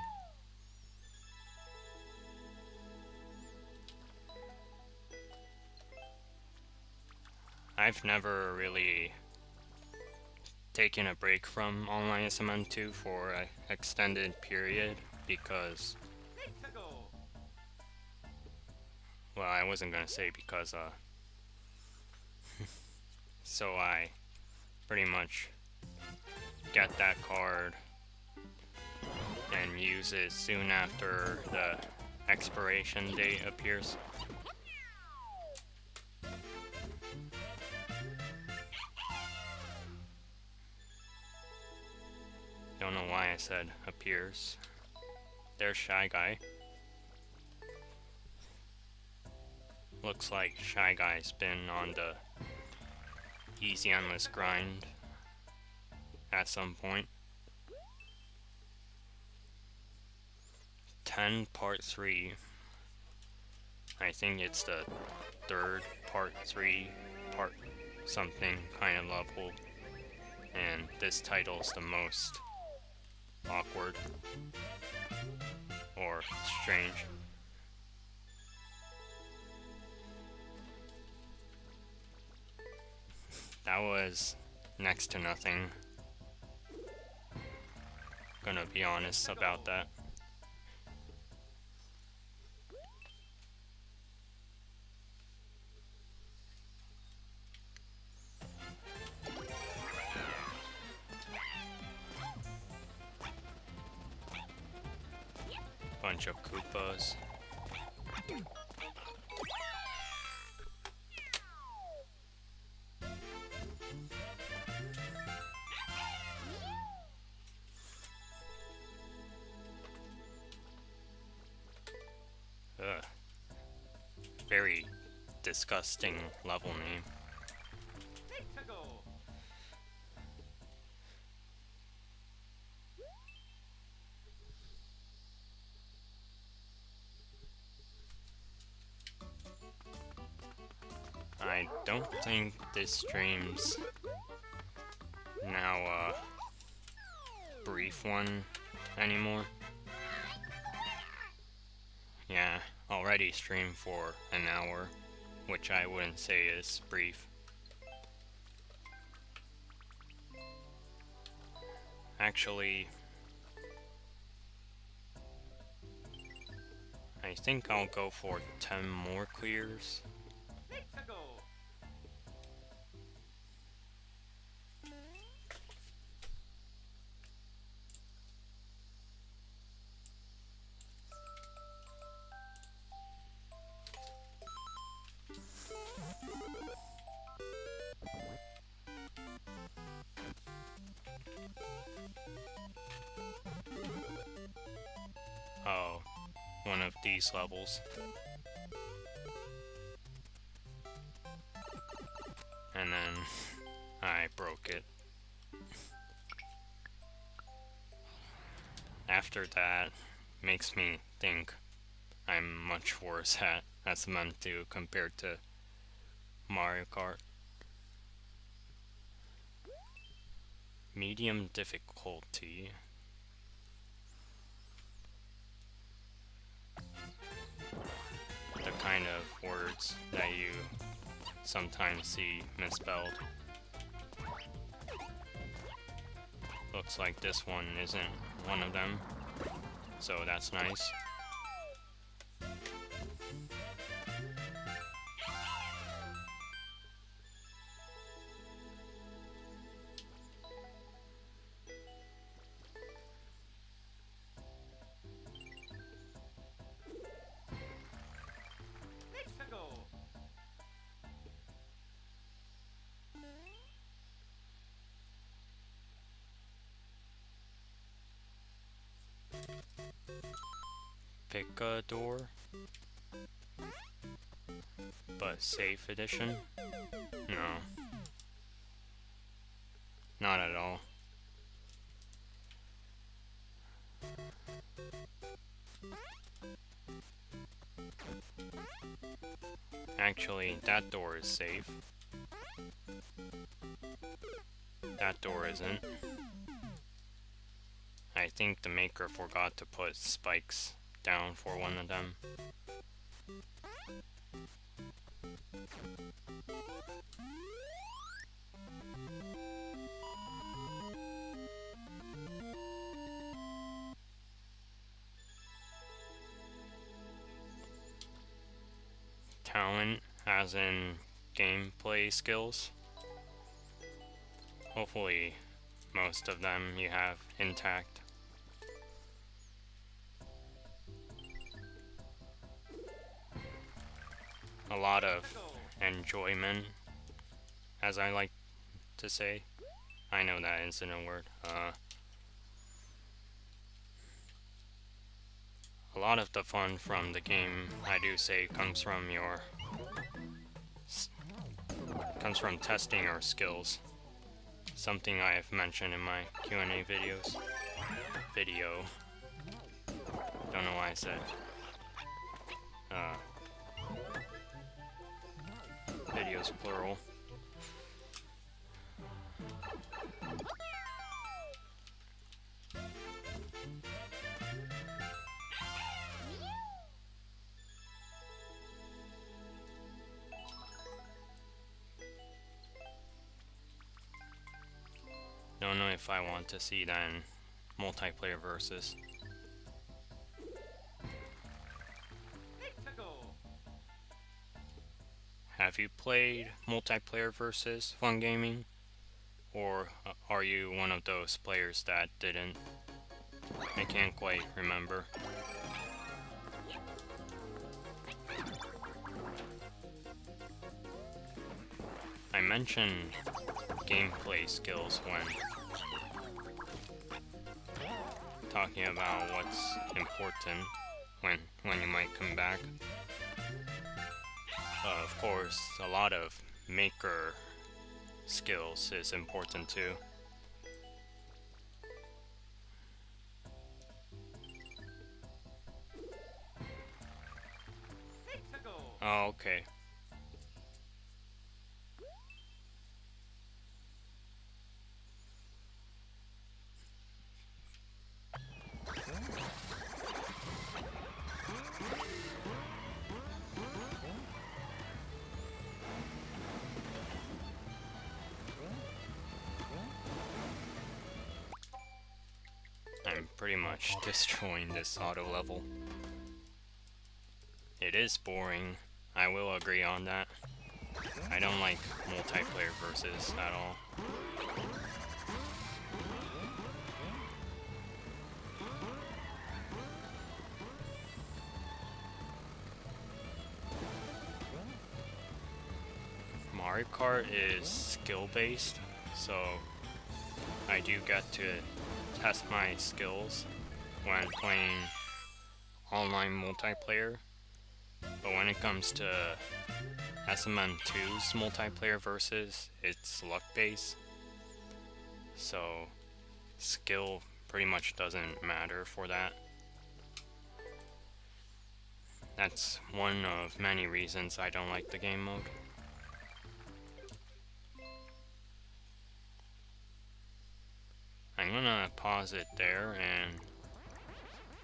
[SPEAKER 1] I've never really taken a break from online SMM2 for an extended period because, well, I wasn't gonna say because, so I pretty much get that card and use it soon after the expiration date appears. Don't know why I said appears. There's Shy Guy. Looks like Shy Guy's been on the easy endless grind at some point. 10 part 3. I think it's the third part 3 part something kind of level, and this title's the most awkward or strange. That was next to nothing. Gonna be honest about that. Bunch of Koopas. Ugh. Very disgusting level name. don't think this stream's now a brief one anymore. Yeah, already streamed for an hour, which I wouldn't say is brief. Actually, I think I'll go for 10 more clears. Oh, one of these levels. And then I broke it. After that, makes me think I'm much worse at Ascent 2 compared to Mario Kart. Medium difficulty. The kind of words that you sometimes see misspelled. Looks like this one isn't one of them, so that's nice. Pick a door, but safe edition? No, not at all. Actually, that door is safe. That door isn't. I think the maker forgot to put spikes down for one of them. Talent, as in gameplay skills. Hopefully, most of them you have intact. A lot of enjoyment, as I like to say. I know that isn't a word. A lot of the fun from the game, I do say, comes from testing your skills. Something I have mentioned in my Q&A videos. Don't know why I said videos plural. Don't know if I want to see that in multiplayer versus. Have you played multiplayer versus Fun Gaming? Or are you one of those players that didn't? I can't quite remember. I mentioned gameplay skills when talking about what's important when you might come back. Of course, a lot of maker skills is important too. Oh, okay. pretty much destroying this auto level. It is boring, I will agree on that. I don't like multiplayer versus at all. Mario Kart is skill-based, so I do get to test my skills when playing online multiplayer. But when it comes to SMN2's multiplayer versus, it's luck-based. So skill pretty much doesn't matter for that. That's one of many reasons I don't like the game mode. I'm gonna pause it there and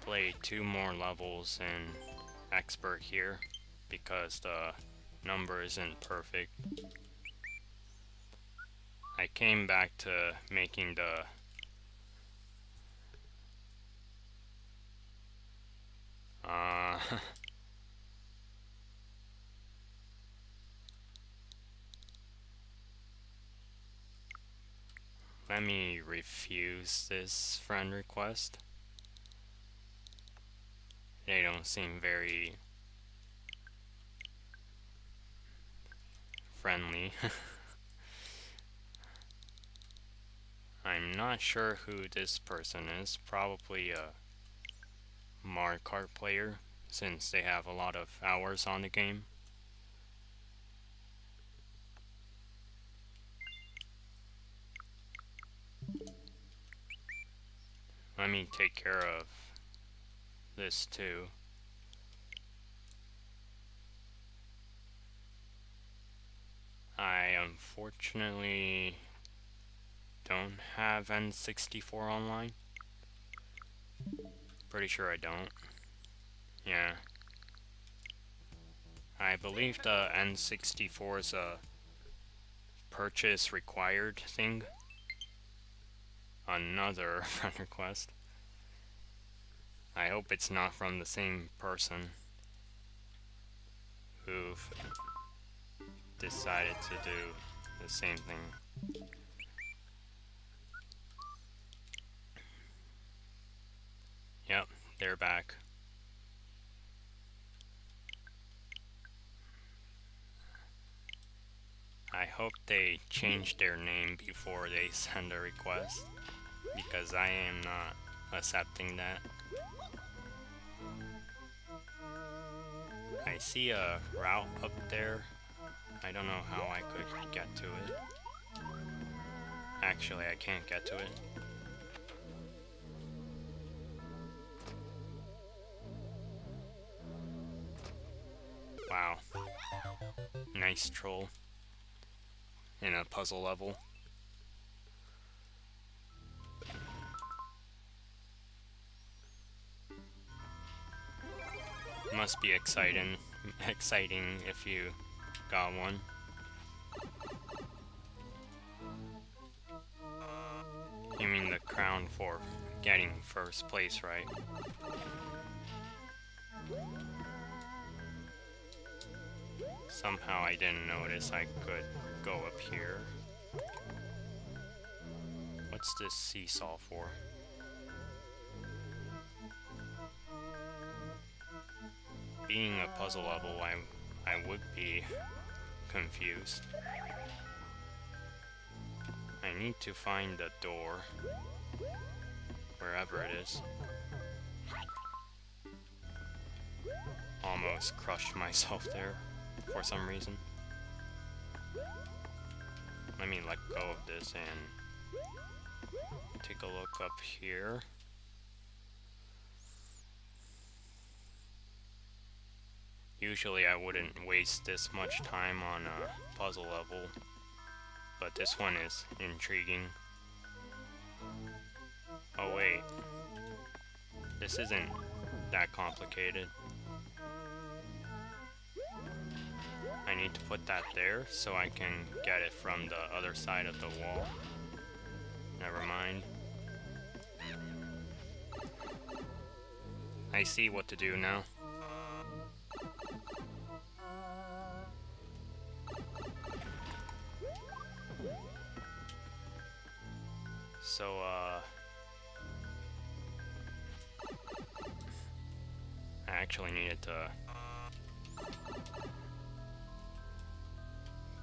[SPEAKER 1] play 2 more levels in Expert here because the number isn't perfect. I came back to making the let me refuse this friend request. They don't seem very friendly. I'm not sure who this person is. Probably a Mario Kart player, since they have a lot of hours on the game. Let me take care of this too. I unfortunately don't have N64 online. Pretty sure I don't. Yeah. I believe the N64 is a purchase required thing. Another friend request. I hope it's not from the same person who've decided to do the same thing. Yep, they're back. I hope they change their name before they send a request, because I am not accepting that. I see a route up there. I don't know how I could get to it. Actually, I can't get to it. Wow. Nice troll. In a puzzle level. Must be exciting if you got one. You mean the crown for getting first place, right? Somehow I didn't notice I could go up here. What's this seesaw for? Being a puzzle level, I would be confused. I need to find the door, wherever it is. Almost crushed myself there for some reason. Let me let go of this and take a look up here. Usually I wouldn't waste this much time on a puzzle level, but this one is intriguing. Oh wait, this isn't that complicated. I need to put that there so I can get it from the other side of the wall. Never mind. I see what to do now. So, I actually needed to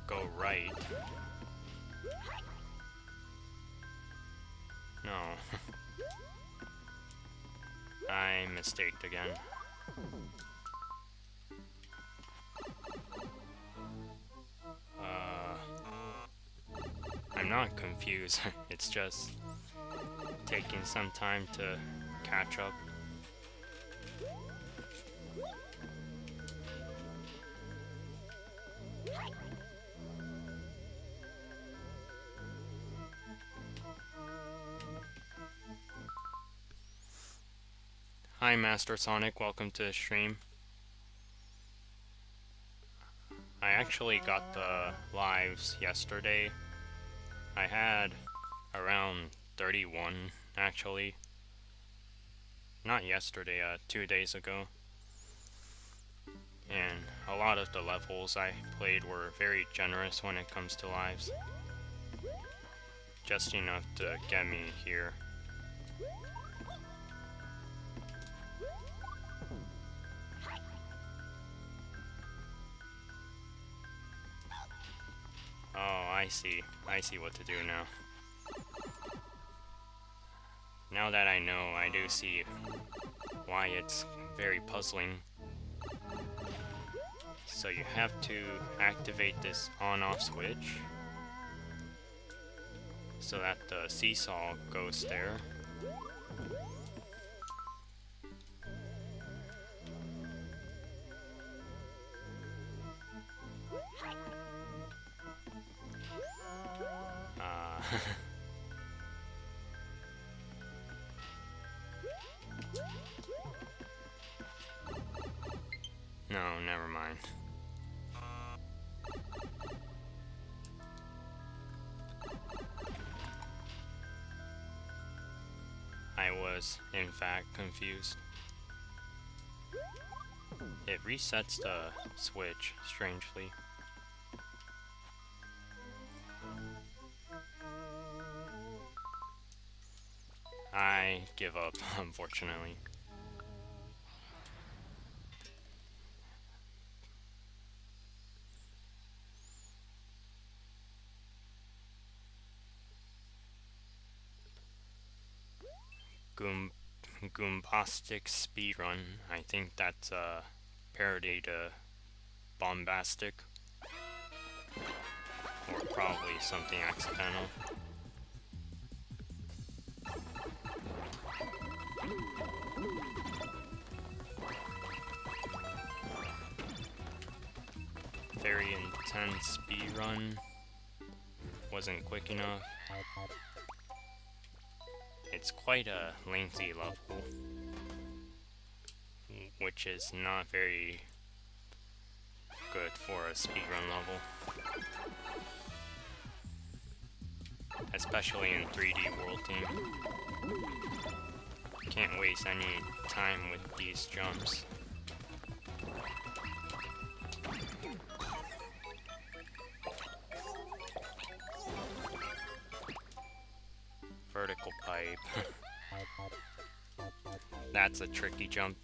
[SPEAKER 1] go right. No. I mistaked again. I'm not confused. It's just taking some time to catch up. Hi Master Sonic, welcome to the stream. I actually got the lives yesterday. I had around 31 actually. Not yesterday, 2 days ago. And a lot of the levels I played were very generous when it comes to lives. Just enough to get me here. Oh, I see. I see what to do now. Now that I know, I do see why it's very puzzling. So you have to activate this on-off switch so that the seesaw goes there. No, never mind. I was, in fact, confused. It resets the switch, strangely. I give up, unfortunately. Goombastic speedrun. I think that's a parody to bombastic. Or probably something accidental. Very intense speedrun. Wasn't quick enough. It's quite a lengthy level, which is not very good for a speedrun level. Especially in 3D World Team. Can't waste any time with these jumps. Vertical pipe. That's a tricky jump.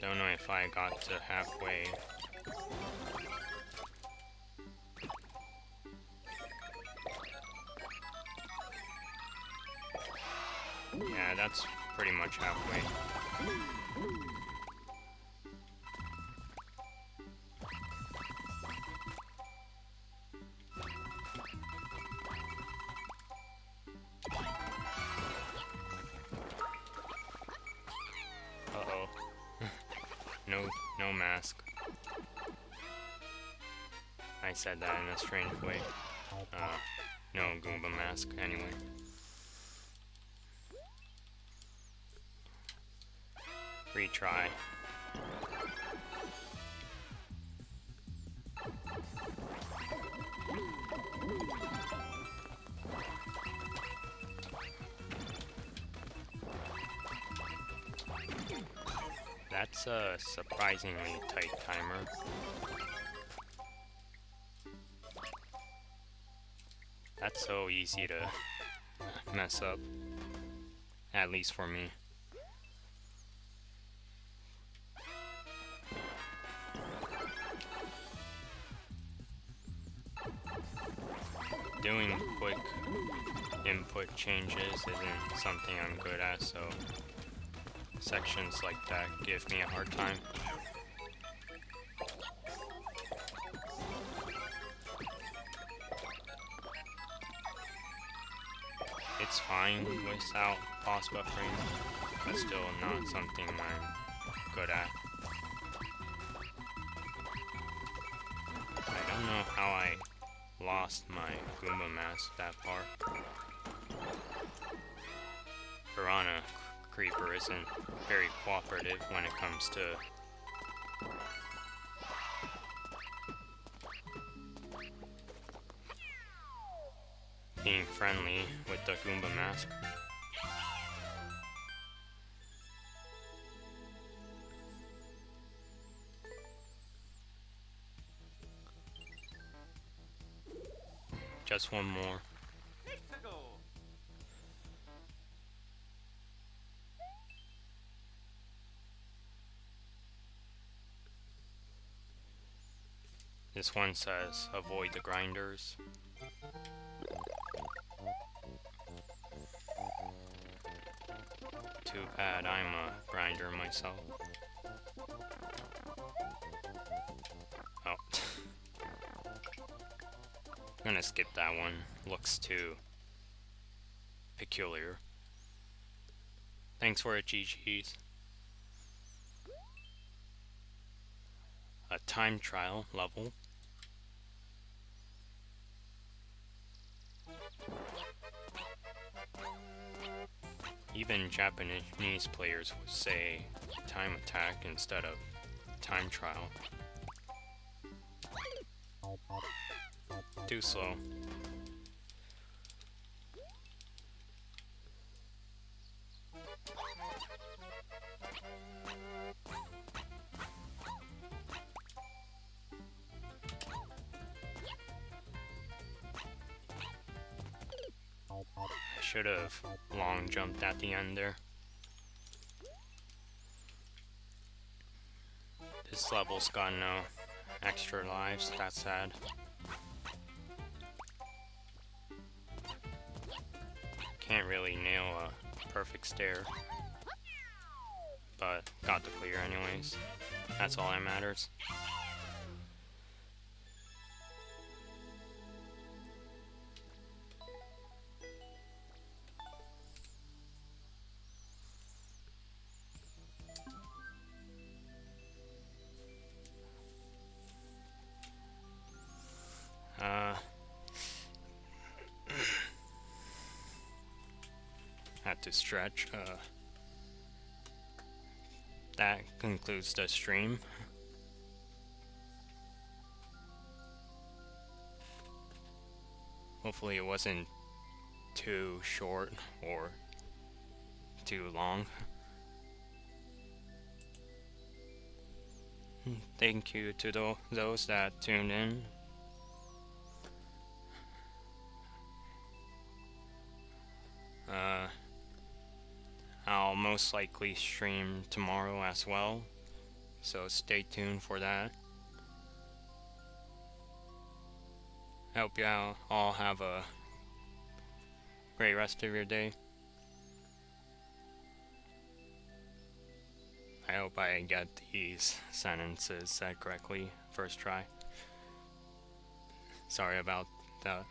[SPEAKER 1] Don't know if I got to halfway. Yeah, that's pretty much halfway. Uh-oh. No mask. I said that in a strange way. No Goomba mask, anyway. retry. That's a surprisingly tight timer. That's so easy to mess up, at least for me. Doing quick input changes isn't something I'm good at, so sections like that give me a hard time. It's fine without pause buffering, but still not something I'm good at. I don't know how I lost my Goomba mask that far. Piranha Creeper isn't very cooperative when it comes to being friendly with the Goomba mask. Just one more. This one says, avoid the grinders. Too bad I'm a grinder myself. Oh. I'm gonna skip that one. Looks too peculiar. Thanks for it, GG's. A time trial level. Even Japanese players would say time attack instead of time trial. Too slow. I should have long jumped at the end there. This level's got no extra lives, that's sad. Can't really nail a perfect stare, but got the clear anyways. That's all that matters. Had to stretch. That concludes the stream. Hopefully it wasn't too short or too long. Thank you to those that tuned in. I'll most likely stream tomorrow as well, so stay tuned for that. I hope you all have a great rest of your day. I hope I get these sentences said correctly first try. Sorry about that.